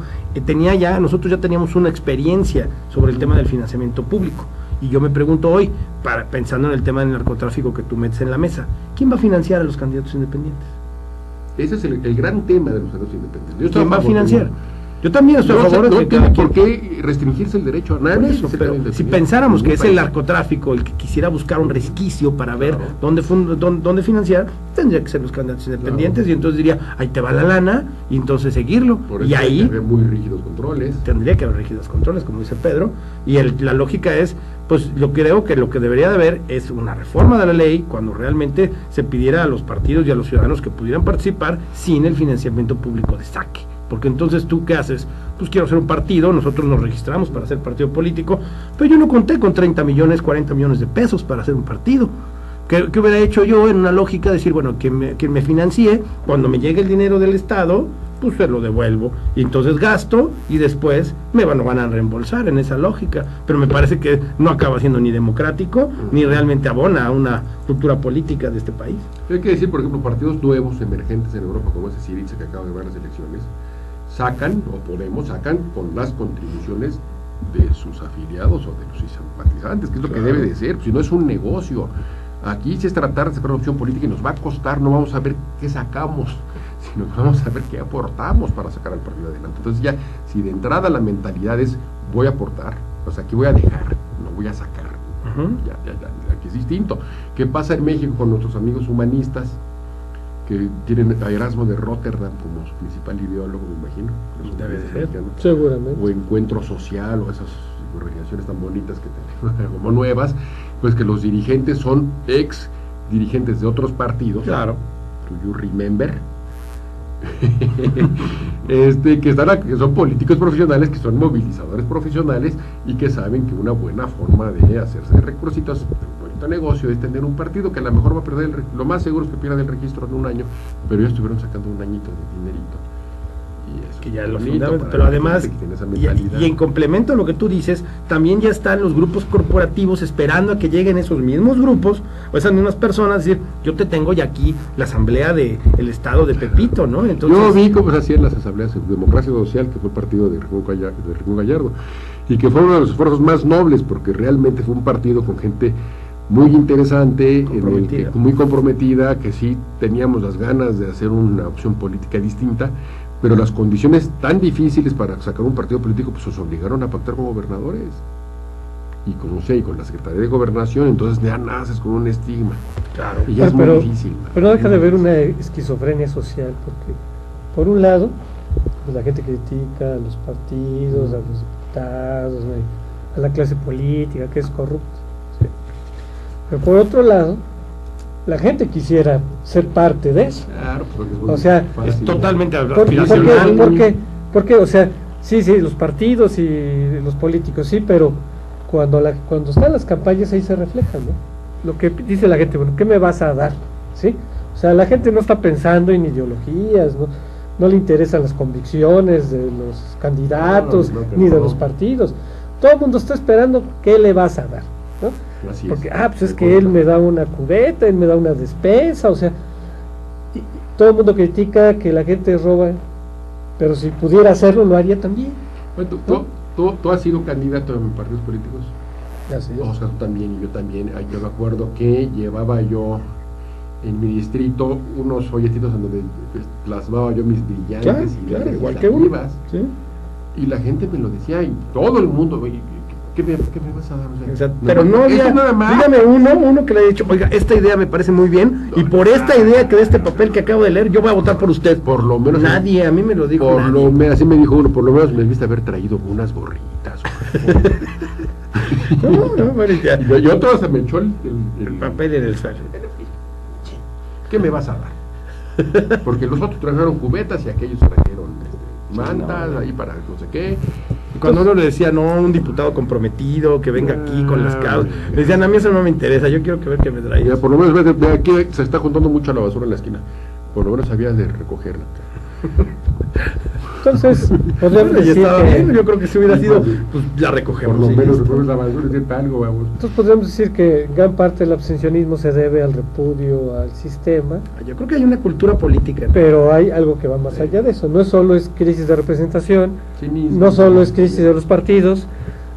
nosotros ya teníamos una experiencia sobre el tema del financiamiento público, y yo me pregunto hoy, pensando en el tema del narcotráfico que tú metes en la mesa, ¿quién va a financiar a los candidatos independientes? Ese es el gran tema de los candidatos independientes. ¿Quién va a financiar? Yo también estoy a favor de que tiene por qué restringirse el derecho a nadie. Eso, pero si pensáramos que es el narcotráfico el que quisiera buscar un resquicio para ver dónde financiar, tendría que ser los candidatos independientes, y entonces diría, ahí te va la lana, y entonces seguirlo. Por eso y ahí hay que haber muy rígidos controles. Tendría que haber rígidos controles, como dice Pedro, y la lógica es, pues yo creo que lo que debería de haber es una reforma de la ley cuando realmente se pidiera a los partidos y a los ciudadanos que pudieran participar sin el financiamiento público de saque. Porque entonces tú, ¿qué haces? Pues quiero hacer un partido, nosotros nos registramos para ser partido político, pero yo no conté con 30 millones, 40 millones de pesos para hacer un partido. ¿Qué hubiera hecho yo en una lógica de decir, bueno, que me financie, cuando me llegue el dinero del Estado, pues se lo devuelvo, y entonces gasto, y después me van a reembolsar en esa lógica? Pero me parece que no acaba siendo ni democrático, ni realmente abona a una cultura política de este país. Hay que decir, por ejemplo, partidos nuevos, emergentes en Europa, como ese Syriza que acaba de ganar las elecciones, sacan con las contribuciones de sus afiliados o de sus simpatizantes, que es lo que debe de ser, si no es un negocio. Aquí si es tratar de sacar una opción política y nos va a costar, no vamos a ver qué sacamos, sino vamos a ver qué aportamos para sacar al partido adelante. Entonces ya, si de entrada la mentalidad es voy a aportar, pues aquí voy a dejar, no voy a sacar. Ya, aquí es distinto. ¿Qué pasa en México con nuestros amigos humanistas que tienen a Erasmo de Rotterdam como su principal ideólogo, me imagino? Debe de ser, seguramente. O Encuentro Social, o esas organizaciones tan bonitas que tenemos como nuevas, pues que los dirigentes son ex dirigentes de otros partidos. Claro. Do you remember? que son políticos profesionales, que son movilizadores profesionales y que saben que una buena forma de hacerse de recursitos, un bonito negocio, es tener un partido que a lo mejor va a perder, lo más seguro es que pierda el registro en un año, pero ellos estuvieron sacando un añito de dinerito. Y eso que ya es lo bonito, pero además, y y en complemento a lo que tú dices, también ya están los grupos corporativos esperando a que lleguen esos mismos grupos, o esas mismas personas, decir, yo te tengo ya aquí la asamblea del estado de Pepito, ¿no? Entonces, yo vi cómo se hacían las asambleas de Democracia Social, que fue el partido de Rincón Gallardo, y que fue uno de los esfuerzos más nobles, porque realmente fue un partido con gente muy interesante, muy comprometida, que sí teníamos las ganas de hacer una opción política distinta, pero las condiciones tan difíciles para sacar un partido político pues nos obligaron a pactar con gobernadores y con la Secretaría de Gobernación. Entonces ya naces con un estigma. Claro. Y ya es muy difícil. Pero no deja de haber una esquizofrenia social, porque por un lado pues la gente critica a los partidos, a los diputados, a la clase política que es corrupta, ¿sí? Pero por otro lado la gente quisiera ser parte de eso. Claro, porque o sea, es totalmente aspiracional. Porque, o sea, sí, los partidos y los políticos, sí, pero cuando están las campañas ahí se reflejan, ¿no? Lo que dice la gente, bueno, ¿qué me vas a dar? ¿Sí? O sea, la gente no está pensando en ideologías, no le interesan las convicciones de los candidatos, ni de los partidos. Todo el mundo está esperando qué le vas a dar, ¿no? Así porque, es. pues es que él me da una cubeta, él me da una despensa, o sea, y todo el mundo critica que la gente roba, pero si pudiera hacerlo, lo haría también. Bueno, tú has sido candidato en partidos políticos. Así es. Oscar, tú también, y yo también. Yo me acuerdo que llevaba yo en mi distrito unos folletitos en donde plasmaba yo mis brillantes claro, igual que uno. ¿Sí? Y la gente me lo decía, y todo el mundo, ¿qué me vas a dar? O sea, pero no había, dígame uno que le haya dicho, oiga, esta idea me parece muy bien, y por esta idea que de este papel que acabo de leer, yo voy a votar por usted. Por lo menos. Nadie, a mí me lo dijo así me dijo uno, por lo menos me debiste haber traído unas gorritas. Y otro se me echó el papel en el suelo. ¿Qué me vas a dar? Porque los otros trajeron cubetas y aquellos trajeron mantas ahí para no sé qué. Y cuando uno le decía, no, un diputado comprometido, que venga aquí con las causas, le decían, a mí eso no me interesa, yo quiero que ver qué me trae. Por lo menos de aquí se está juntando mucho la basura en la esquina, por lo menos había de recogerla. Entonces, podríamos Ya decir estaba que, bien, yo creo que si hubiera sido, pues la recogemos. Por lo sí, menos listo. recoges la basura y siempre algo, vamos. entonces podríamos decir que gran parte del abstencionismo se debe al repudio al sistema, Yo creo que hay una cultura política, ¿no? pero hay algo que va más allá de eso. No solo es crisis de representación, Cinismo, no solo es crisis de los partidos,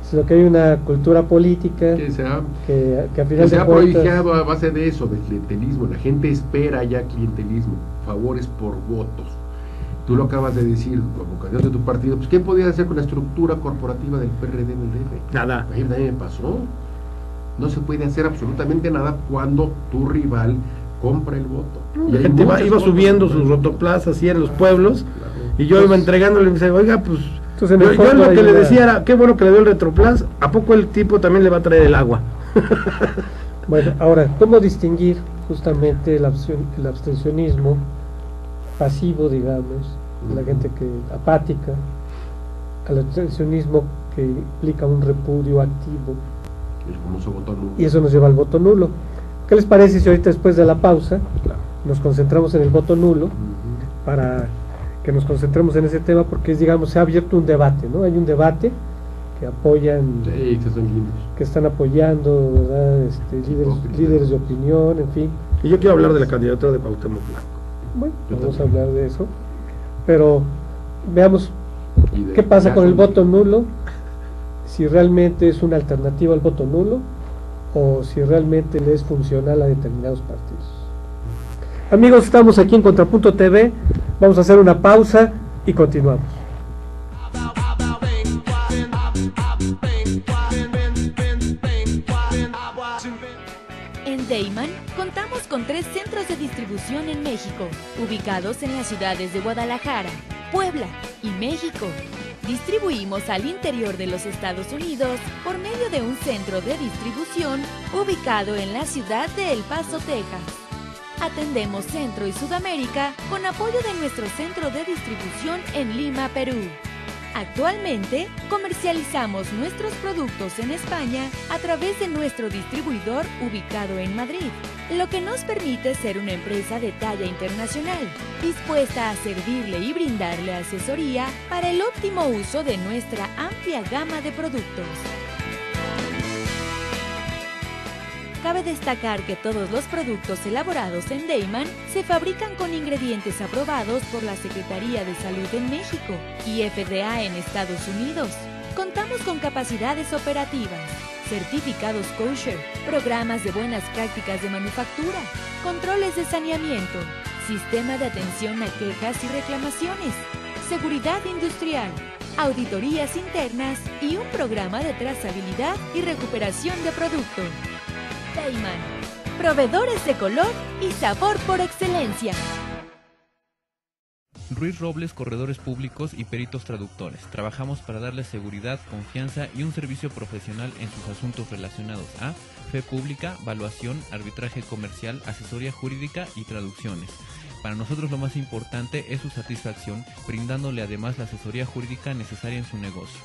sino que hay una cultura política que se ha, que a que final se de ha cuentas... proyectado a base de eso, de clientelismo. La gente espera ya clientelismo, favores por votos. Tú lo acabas de decir, como candidato de tu partido, pues ¿qué podías hacer con la estructura corporativa del PRD en el DF? Nada. A mí también me pasó. No se puede hacer absolutamente nada cuando tu rival compra el voto. Y La hay gente muchas iba cosas subiendo que sus comprar. rotoplazas así en los pueblos, Claro. y yo iba entregándole y me decía, oiga, pues Entonces, en yo, el yo fondo lo hay que le una- decía era, qué bueno que le dio el Retroplas, ¿a poco el tipo también le va a traer el agua? Bueno, ahora, ¿cómo distinguir justamente el abstencionismo pasivo, digamos, de la gente que apática, al abstencionismo que implica un repudio activo? El famoso voto nulo. Y eso nos lleva al voto nulo. ¿Qué les parece si ahorita después de la pausa Claro. nos concentramos en el voto nulo, Ujú. para que nos concentremos en ese tema? Porque es, digamos, se ha abierto un debate, ¿no? Hay un debate que apoyan, Sí, que son lindos. que están apoyando, ¿verdad? Hipócritas. Líderes de opinión, en fin. Y yo quiero hablar de la candidatura de Cuauhtémoc Blanco. Bueno, Yo vamos también. a hablar de eso. Pero veamos Y de qué pasa con el Jackson. voto nulo, si realmente es una alternativa al voto nulo o si realmente le es funcional a determinados partidos. Amigos, estamos aquí en Contrapunto TV, vamos a hacer una pausa y continuamos. En Dayman contamos con 3 centros de distribución en México, ubicados en las ciudades de Guadalajara, Puebla y México. Distribuimos al interior de los Estados Unidos por medio de un centro de distribución ubicado en la ciudad de El Paso, Texas. Atendemos Centro y Sudamérica con apoyo de nuestro centro de distribución en Lima, Perú. Actualmente comercializamos nuestros productos en España a través de nuestro distribuidor ubicado en Madrid, lo que nos permite ser una empresa de talla internacional, dispuesta a servirle y brindarle asesoría para el óptimo uso de nuestra amplia gama de productos. Cabe destacar que todos los productos elaborados en Dayman se fabrican con ingredientes aprobados por la Secretaría de Salud en México y FDA en Estados Unidos. Contamos con capacidades operativas, certificados kosher, programas de buenas prácticas de manufactura, controles de saneamiento, sistema de atención a quejas y reclamaciones, seguridad industrial, auditorías internas y un programa de trazabilidad y recuperación de producto. Dayman, proveedores de color y sabor por excelencia. Ruiz Robles, corredores públicos y peritos traductores. Trabajamos para darles seguridad, confianza y un servicio profesional en sus asuntos relacionados a fe pública, valuación, arbitraje comercial, asesoría jurídica y traducciones. Para nosotros lo más importante es su satisfacción, brindándole además la asesoría jurídica necesaria en su negocio,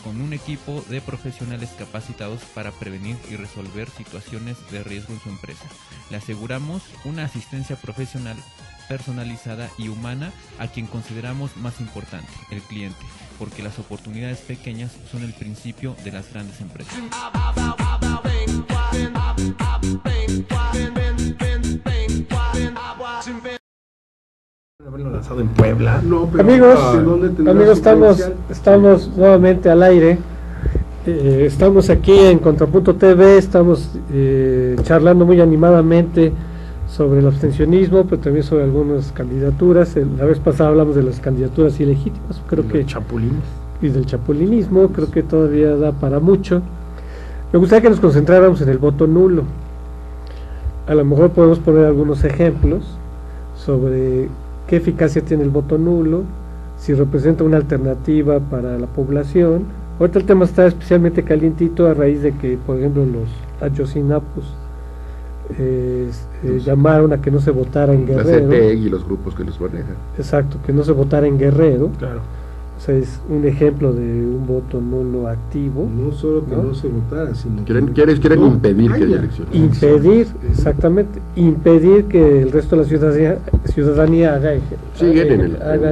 con un equipo de profesionales capacitados para prevenir y resolver situaciones de riesgo en su empresa. Le aseguramos una asistencia profesional, personalizada y humana a quien consideramos más importante, el cliente, porque las oportunidades pequeñas son el principio de las grandes empresas. Haberlo lanzado en Puebla. No, pero Amigos, ¿de dónde tendrá amigos, su comercial? estamos nuevamente al aire. Estamos aquí en Contrapunto TV, estamos charlando muy animadamente sobre el abstencionismo, pero también sobre algunas candidaturas. La vez pasada hablamos de las candidaturas ilegítimas, creo que Chapulines. y del chapulinismo, creo que todavía da para mucho. Me gustaría que nos concentráramos en el voto nulo. A lo mejor podemos poner algunos ejemplos sobre qué eficacia tiene el voto nulo, si representa una alternativa para la población. Ahorita el tema está especialmente calientito a raíz de que, por ejemplo, los Ayotzinapos llamaron a que no se votara en La Guerrero. CTE y los grupos que los manejan. Exacto, que no se votara en Guerrero. Claro. O sea, es un ejemplo de un voto nulo activo. No solo que ¿no? no se votara, sino Quieren no impedir que haya haya. elecciones. Impedir, exactamente, impedir que el resto de la ciudadanía haga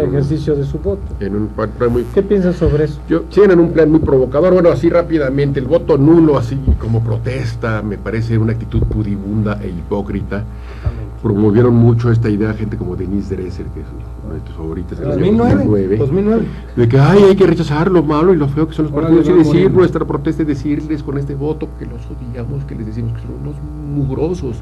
ejercicio de su voto. En un plan muy... ¿Qué piensan sobre eso? Siguen en un plan muy provocador. Bueno, así rápidamente, el voto nulo, así como protesta, me parece una actitud pudibunda e hipócrita. Promovieron mucho esta idea gente como Denise Dresser, que es una de tus favoritas en el año 2009. de que hay que rechazar lo malo y lo feo que son los Ahora partidos y le va a decir morir. nuestra protesta es decirles con este voto que los odiamos, que les decimos que son unos mugrosos.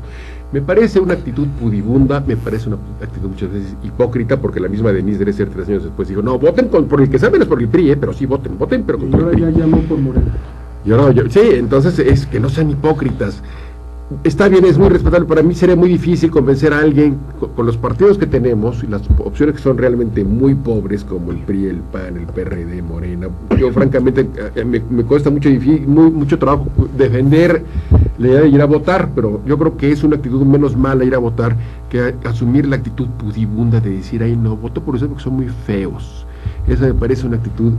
Me parece una actitud pudibunda, me parece una actitud muchas veces hipócrita, porque la misma Denise Dresser 3 años después dijo, no, voten por el que saben es por el PRI, pero sí voten, pero Y contra el ahora PRI. ya llamó por Morena. Y ahora sí, entonces es que no sean hipócritas. Está bien, es muy respetable. Para mí sería muy difícil convencer a alguien con los partidos que tenemos y las opciones que son realmente muy pobres, como el PRI, el PAN, el PRD, Morena. Yo francamente me cuesta mucho trabajo defender la idea de ir a votar, pero yo creo que es una actitud menos mala ir a votar que asumir la actitud pudibunda de decir, ay no, voto por eso porque son muy feos. Esa me parece una actitud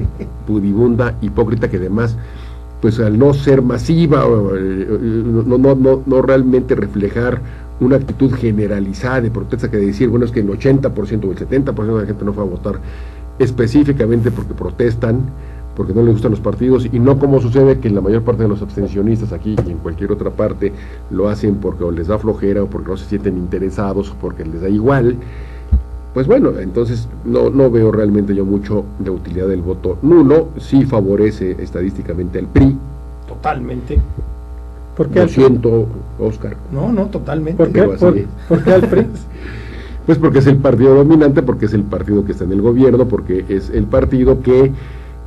pudibunda, hipócrita, que además, pues al no ser masiva, no realmente reflejar una actitud generalizada de protesta, que decir, bueno, es que el 80% o el 70% de la gente no fue a votar específicamente porque protestan, porque no les gustan los partidos, y no como sucede que la mayor parte de los abstencionistas aquí y en cualquier otra parte lo hacen porque o les da flojera, o porque no se sienten interesados, o porque les da igual. Pues bueno, entonces no veo realmente yo mucho la utilidad del voto nulo. Sí favorece estadísticamente al PRI. Totalmente. ¿Por qué Lo al PRI? siento, Oscar. No, totalmente. ¿Por qué, Digo así. por qué al PRI? Pues porque es el partido dominante, porque es el partido que está en el gobierno, porque es el partido que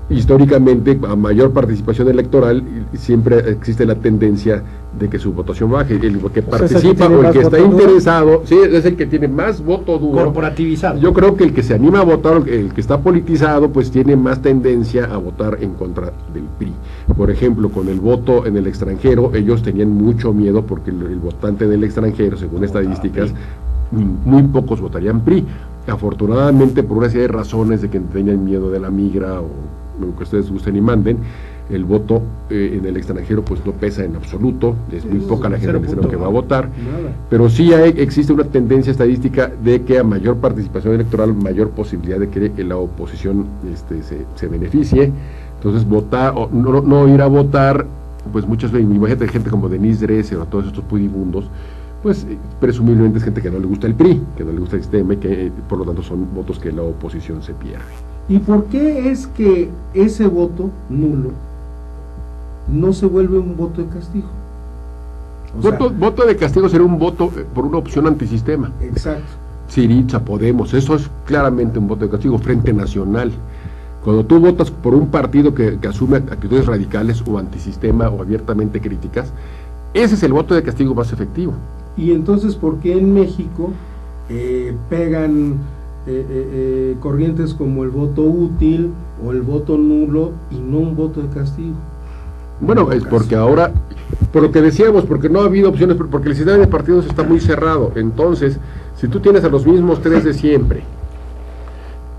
históricamente, a mayor participación electoral, siempre existe la tendencia de que su votación baje. El que participa o el que está interesado, sí, es el que tiene más voto duro. Corporativizado. Yo creo que el que se anima a votar, el que está politizado, pues tiene más tendencia a votar en contra del PRI. Por ejemplo, con el voto en el extranjero, ellos tenían mucho miedo porque el votante del extranjero, según estadísticas, muy pocos votarían PRI. Afortunadamente, por una serie de razones de que tenían miedo de la migra o lo que ustedes gusten y manden, el voto en el extranjero pues no pesa en absoluto, es muy poca la gente que va a votar, pero sí existe una tendencia estadística de que a mayor participación electoral, mayor posibilidad de que la oposición se beneficie. Entonces votar o no ir a votar, pues muchas veces, imagínate gente como Denise Dresser o todos estos pudibundos, pues presumiblemente es gente que no le gusta el PRI, que no le gusta el sistema, y que por lo tanto son votos que la oposición se pierde. ¿Y por qué es que ese voto nulo no se vuelve un voto de castigo? Voto de castigo sería un voto por una opción antisistema. Exacto. Syriza, Podemos, eso es claramente un voto de castigo. Frente Nacional, cuando tú votas por un partido que asume actitudes radicales o antisistema o abiertamente críticas, ese es el voto de castigo más efectivo. Y entonces, ¿por qué en México pegan corrientes como el voto útil o el voto nulo y no un voto de castigo? Bueno, es porque ahora, por lo que decíamos, porque no ha habido opciones, porque el sistema de partidos está muy cerrado. Entonces, si tú tienes a los mismos tres de siempre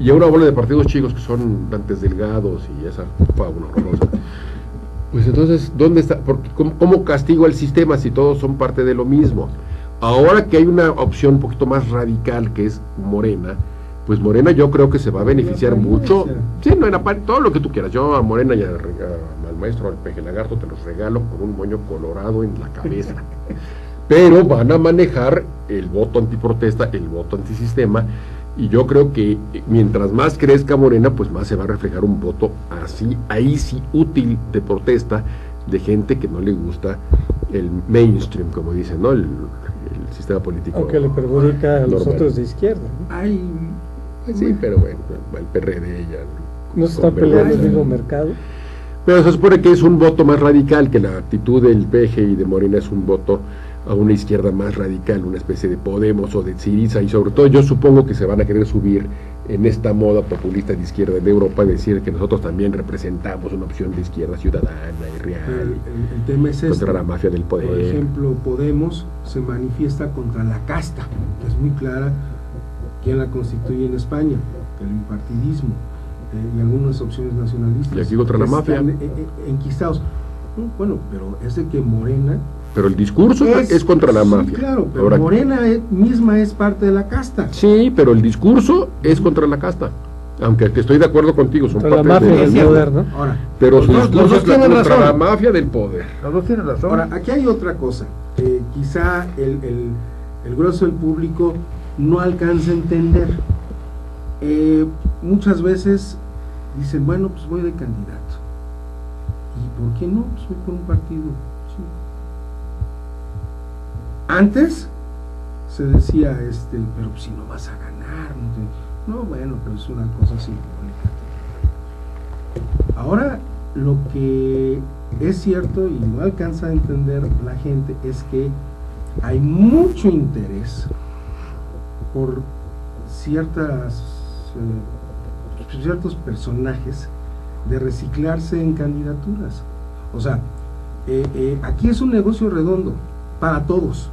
y a una bola de partidos chicos que son Dantes Delgados y esa fauna horrorosa, pues entonces, ¿dónde está? ¿Cómo castigo al sistema si todos son parte de lo mismo? Ahora que hay una opción un poquito más radical, que es Morena, pues Morena yo creo que se va a beneficiar mucho. Sí, no, todo lo que tú quieras. Yo a Morena y al maestro, al Peje Lagarto, te los regalo con un moño colorado en la cabeza. Pero van a manejar el voto antiprotesta, el voto antisistema, y yo creo que mientras más crezca Morena, pues más se va a reflejar un voto así, ahí sí útil de protesta, de gente que no le gusta el mainstream, como dicen, ¿no? El sistema político. Aunque le perjudica a los normal. otros de izquierda, ¿no? Ay, Pues sí, pero bueno, el PRD ya... No se están peleando el mismo mercado. Pero se supone que es un voto más radical, que la actitud del PG y de Morena es un voto a una izquierda más radical, una especie de Podemos o de Syriza, y sobre todo yo supongo que se van a querer subir en esta moda populista de izquierda de Europa, decir que nosotros también representamos una opción de izquierda ciudadana y real, el tema es contra la mafia del poder. Por ejemplo, Podemos se manifiesta contra la casta, que es muy clara quién la constituye en España, el bipartidismo. y algunas opciones nacionalistas. Y aquí contra la mafia. Están enquistados. No, bueno, pero es de que Morena... Pero el discurso es contra la sí, mafia. claro, pero Ahora, Morena misma es parte de la casta. sí, pero el discurso es contra la casta. Aunque estoy de acuerdo contigo, son Contra la parte mafia de del poder, ¿no? Ahora, pero su los discurso dos es tienen contra razón. la mafia del poder. Los dos tienen razón. ahora, aquí hay otra cosa. Quizá el grueso del público no alcanza a entender. Muchas veces dicen, bueno, pues voy de candidato. ¿Y por qué no? Pues voy por un partido. Sí. Antes se decía, pero si no vas a ganar. No, bueno, pero es una cosa simbólica. Ahora, lo que es cierto y no alcanza a entender la gente es que hay mucho interés por ciertos personajes de reciclarse en candidaturas. O sea, aquí es un negocio redondo para todos.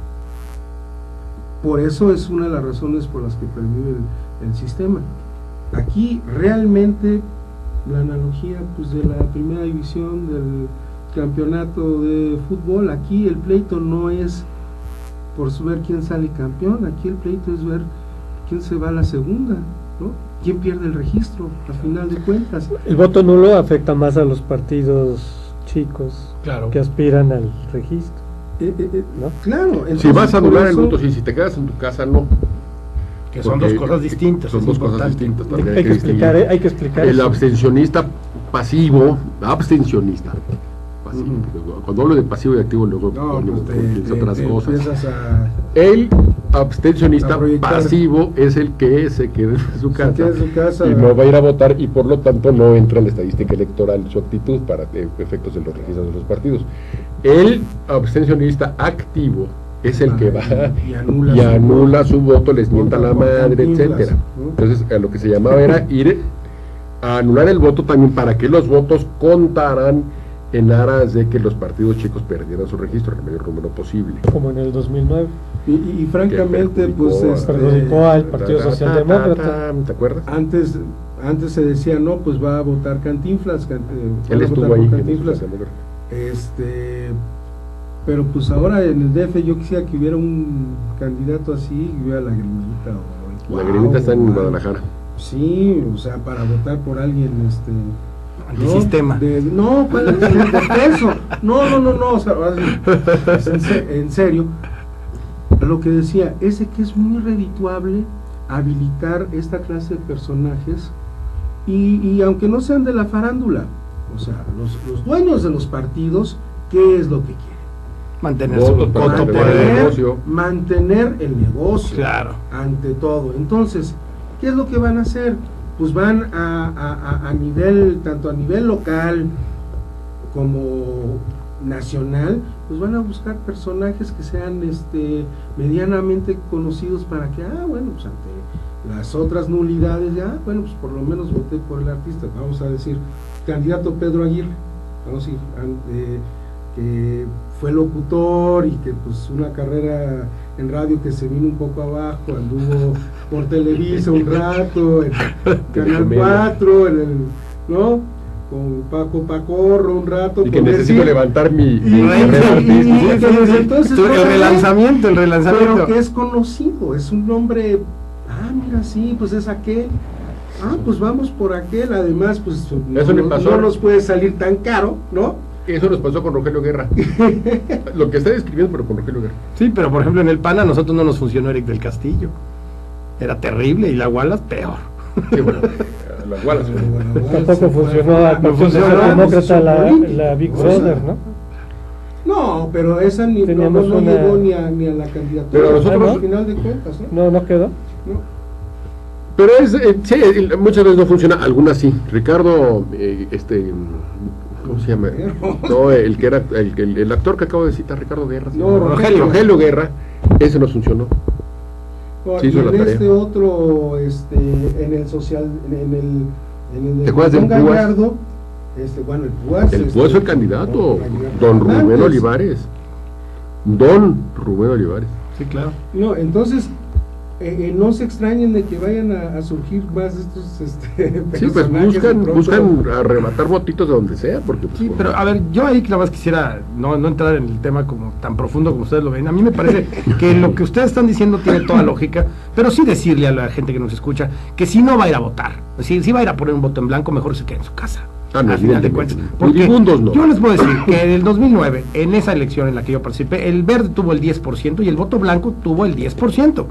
Por eso es una de las razones por las que pervive el sistema. Aquí realmente la analogía pues de la primera división del campeonato de fútbol, aquí el pleito no es por ver quién sale campeón, aquí el pleito es ver quién se va a la segunda, ¿no? ¿Quién pierde el registro a final de cuentas? El voto nulo afecta más a los partidos chicos Claro. que aspiran al registro, ¿no? Claro, Si entonces, vas a por anular el eso- voto, sí, si te quedas en tu casa, no. Que son Porque dos cosas distintas. Son es dos cosas importante. distintas. También Hay que explicar, hay que explicar El eso. abstencionista pasivo, pasivo. Cuando hablo de pasivo y activo, luego No, ponemos pues otras cosas. empiezas a... El abstencionista A proyectar. pasivo es el que se queda en su casa, queda en su casa. y no va a ir a votar, y por lo tanto no entra en la estadística electoral su actitud para efectos de los registros de los partidos. El abstencionista activo es el que va y y anula anula su voto, les mienta la Vota por madre, Cantinflas, etcétera. ¿no? Entonces, a lo que se llamaba era ir a anular el voto también para que los votos contaran en aras de que los partidos chicos perdieran su registro en el mayor número posible. Como en el 2009. Y francamente, Que pues perjudicó al Partido Socialdemócrata. ¿Te acuerdas? antes se decía, no, pues va a votar Cantinflas, van Él a estuvo votar ahí. por en el Cantinflas. Socialdemócrata. Pero pues ahora en el DF yo quisiera que hubiera un candidato así, que hubiera Lagrimita o La Grimita está en Guadalajara. Sí, o sea, para votar por alguien, Antisistema. No, pues, de peso. No, o sea, ahora sí, en serio, lo que decía, es de que es muy redituable habilitar esta clase de personajes y aunque no sean de la farándula, o sea, los dueños de los partidos, ¿qué es lo que quieren? Mantener Votos su para voto mantener poder. el negocio. Mantener el negocio, Claro. ante todo. Entonces, ¿qué es lo que van a hacer? Pues van a nivel, tanto a nivel local como nacional, pues van a buscar personajes que sean medianamente conocidos para que, bueno, pues ante las otras nulidades, bueno, pues por lo menos voté por el artista. Vamos a decir, candidato Pedro Aguirre, vamos a decir, que fue locutor y que pues una carrera en radio que se vino un poco abajo, anduvo por Televisa un rato, en Canal 4, ¿no? Con Paco Pacorro un rato. Y que por necesito decir, levantar mi y carrera artística. que desde entonces El no, relanzamiento. pero que es conocido, es un nombre, mira, sí, pues es aquel. Pues vamos por aquel, además, pues Eso le pasó. no nos puede salir tan caro, ¿no? Eso nos pasó con Rogelio Guerra. Lo que está describiendo, pero con Rogelio Guerra. Sí, pero por ejemplo en el PAN a nosotros no nos funcionó Eric del Castillo. Era terrible y la Wallace peor. Sí, bueno, las Wallace. Tampoco funcionó al Partido funcionó, Socialdemócrata la política, Big o sea, Brother, ¿no? No, pero esa no Teníamos una- llegó ni a la candidatura. Pero nosotros- al final de cuentas, ¿no? No quedó. No. Pero sí, muchas veces no funciona, algunas sí. Ricardo, ¿cómo se llama? No, el que era el actor que acabo de citar, Ricardo Guerra. ¿sí? No, Rogelio Guerra, ese nos funcionó. Sí, y hizo la en tarea. este otro, en el social, en el ¿Te acuerdas Don del Púas? Gallardo, bueno, el Púas. El Púas fue el candidato, don Rubén Olivares. Don Rubén Olivares. Sí, claro. No, entonces, no se extrañen de que vayan a surgir más estos sí, pues buscan arrebatar votitos de donde sea, porque pues, sí, pero a ver, yo ahí nada más quisiera no entrar en el tema como tan profundo como ustedes lo ven. A mí me parece que lo que ustedes están diciendo tiene toda lógica, pero sí decirle a la gente que nos escucha que si no va a ir a votar, si va a ir a poner un voto en blanco, mejor se quede en su casa. Al final de cuentas, porque no. Yo les puedo decir que en el 2009, en esa elección en la que yo participé, el verde tuvo el 10% y el voto blanco tuvo el 10%. O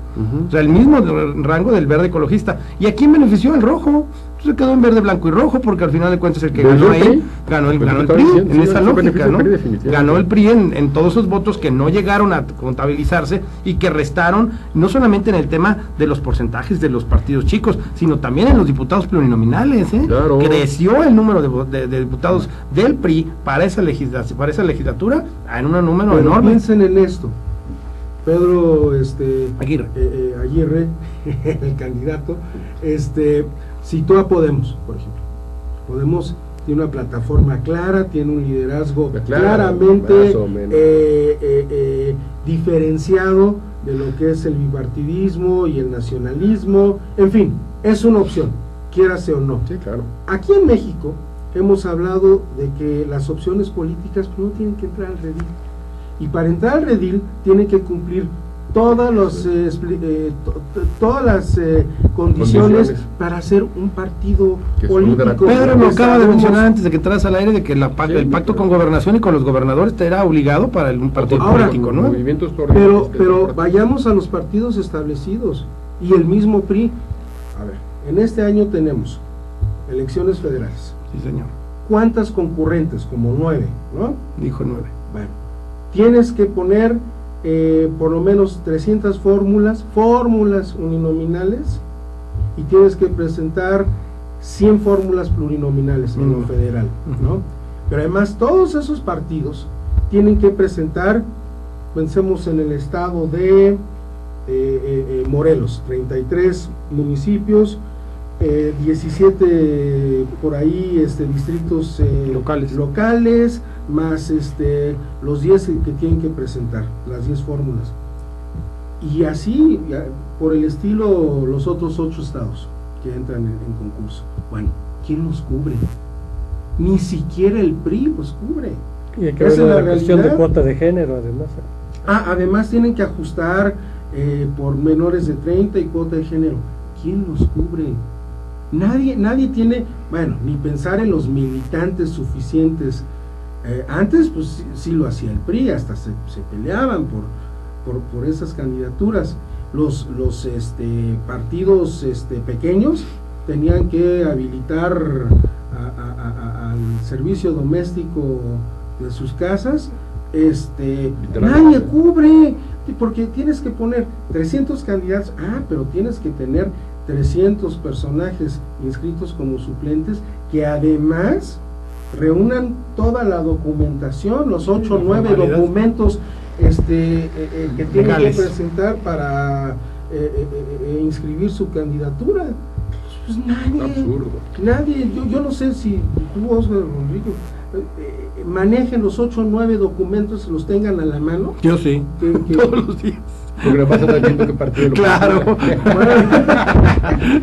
sea, el mismo rango del verde ecologista. ¿Y a quién benefició? El rojo. Se quedó en verde, blanco y rojo, porque al final de cuentas el que ganó ahí, ganó el PRI, en esa lógica, ¿no? Ganó el PRI en todos esos votos que no llegaron a contabilizarse y que restaron, no solamente en el tema de los porcentajes de los partidos chicos, sino también en los diputados plurinominales, ¿eh? Claro. Creció el número de diputados del PRI para esa legislatura en un número enorme. Piensen en esto. Pedro Aguirre, el candidato, citó a Podemos, por ejemplo. Podemos tiene una plataforma clara, tiene un liderazgo claramente diferenciado de lo que es el bipartidismo y el nacionalismo, en fin, es una opción, quiérase o no. Sí, claro. Aquí en México hemos hablado de que las opciones políticas no tienen que entrar al redil, y para entrar al redil tienen que cumplir todas las condiciones para ser un partido político. Pedro lo acaba de mencionar antes de que entras al aire, de que el pacto con gobernación y con los gobernadores te era obligado para un partido político, ¿no? Pero vayamos a los partidos establecidos y el mismo PRI. A ver, en este año tenemos elecciones federales. Sí, señor. ¿Cuántas concurrentes? Como 9, ¿no? Dijo 9. Bueno, tienes que poner por lo menos 300 fórmulas uninominales, y tienes que presentar 100 fórmulas plurinominales en lo federal, ¿no? Pero además todos esos partidos tienen que presentar, pensemos en el estado de Morelos, 33 municipios, 17 por ahí distritos locales, más los 10 que tienen que presentar, las 10 fórmulas, y así por el estilo los otros 8 estados que entran en concurso. Bueno, ¿quién los cubre? Ni siquiera el PRI los cubre. Y hay que ver la cuestión de cuota de género, además. Además tienen que ajustar por menores de 30 y cuota de género. ¿Quién los cubre? Nadie tiene, bueno, ni pensar en los militantes suficientes. Antes pues sí lo hacía el PRI, hasta se peleaban por esas candidaturas. Los partidos pequeños tenían que habilitar al servicio doméstico de sus casas. Nadie cubre, porque tienes que poner 300 candidatos, pero tienes que tener 300 personajes inscritos como suplentes, que además reúnan toda la documentación, los 8 o 9 documentos que tienen que presentar para inscribir su candidatura. Pues nadie, yo no sé si tú, Oscar Rodrigo, manejen los 8 o 9 documentos, los tengan a la mano. Yo sí, todos los días. Porque pasa tanto que partido lo claro.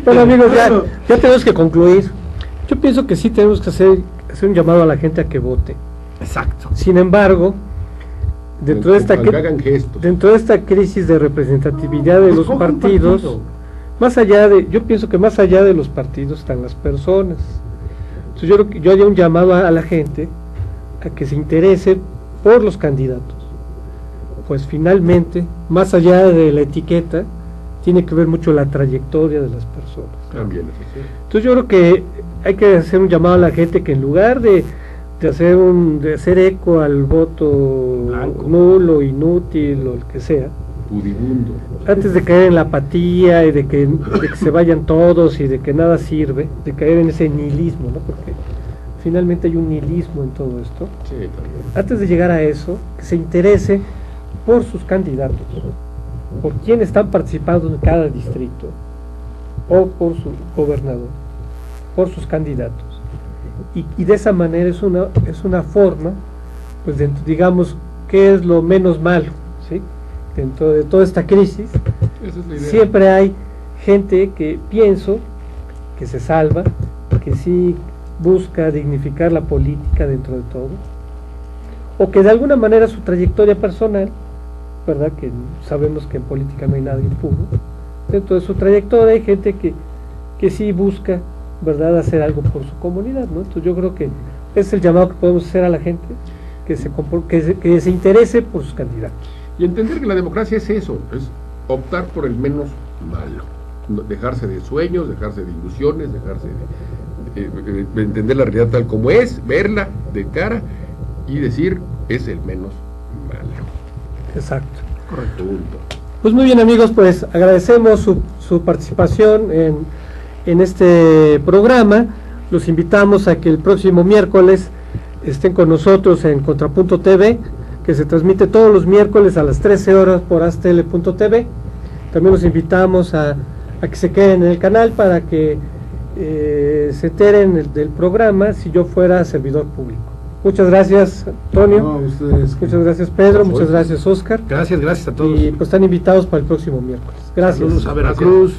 Bueno, amigos, ya tenemos que concluir. Yo pienso que sí tenemos que hacer un llamado a la gente a que vote. Exacto. Sin embargo, dentro de esta crisis de representatividad de los partidos, yo pienso que más allá de los partidos están las personas. Entonces yo haría un llamado a la gente a que se interese por los candidatos. Pues finalmente, más allá de la etiqueta, tiene que ver mucho la trayectoria de las personas. También. Entonces yo creo que hay que hacer un llamado a la gente que en lugar de hacer eco al voto blanco, nulo, inútil o el que sea, pudibundo, antes de caer en la apatía y de que se vayan todos y de que nada sirve, de caer en ese nihilismo, ¿no? Porque finalmente hay un nihilismo en todo esto. Sí, también. Antes de llegar a eso, que se interese por sus candidatos, por quién están participando en cada distrito, o por su gobernador, por sus candidatos, y de esa manera es una forma, pues digamos, que es lo menos malo, ¿sí? Dentro de toda esta crisis, Esa es la idea. siempre hay gente que pienso que se salva, que sí busca dignificar la política dentro de todo, o que de alguna manera su trayectoria personal, ¿verdad? Que sabemos que en política no hay nada impuro, dentro de su trayectoria hay gente que sí busca, ¿verdad?, hacer algo por su comunidad, ¿no? Entonces yo creo que es el llamado que podemos hacer a la gente, que se interese por sus candidatos. Y entender que la democracia es eso, es optar por el menos malo, dejarse de sueños, dejarse de ilusiones, dejarse de entender la realidad tal como es, verla de cara y decir es el menos malo. Exacto. Correcto. Punto. Pues muy bien, amigos, pues agradecemos su participación en este programa. Los invitamos a que el próximo miércoles estén con nosotros en Contrapunto TV, que se transmite todos los miércoles a las 13 horas por astl.tv. También los invitamos a que se queden en el canal para que se enteren del programa si yo fuera servidor público. Muchas gracias, Antonio. No, ustedes. Muchas gracias, Pedro. Muchas gracias, Oscar. Gracias a todos. Y pues están invitados para el próximo miércoles. Gracias. Saludos a Veracruz.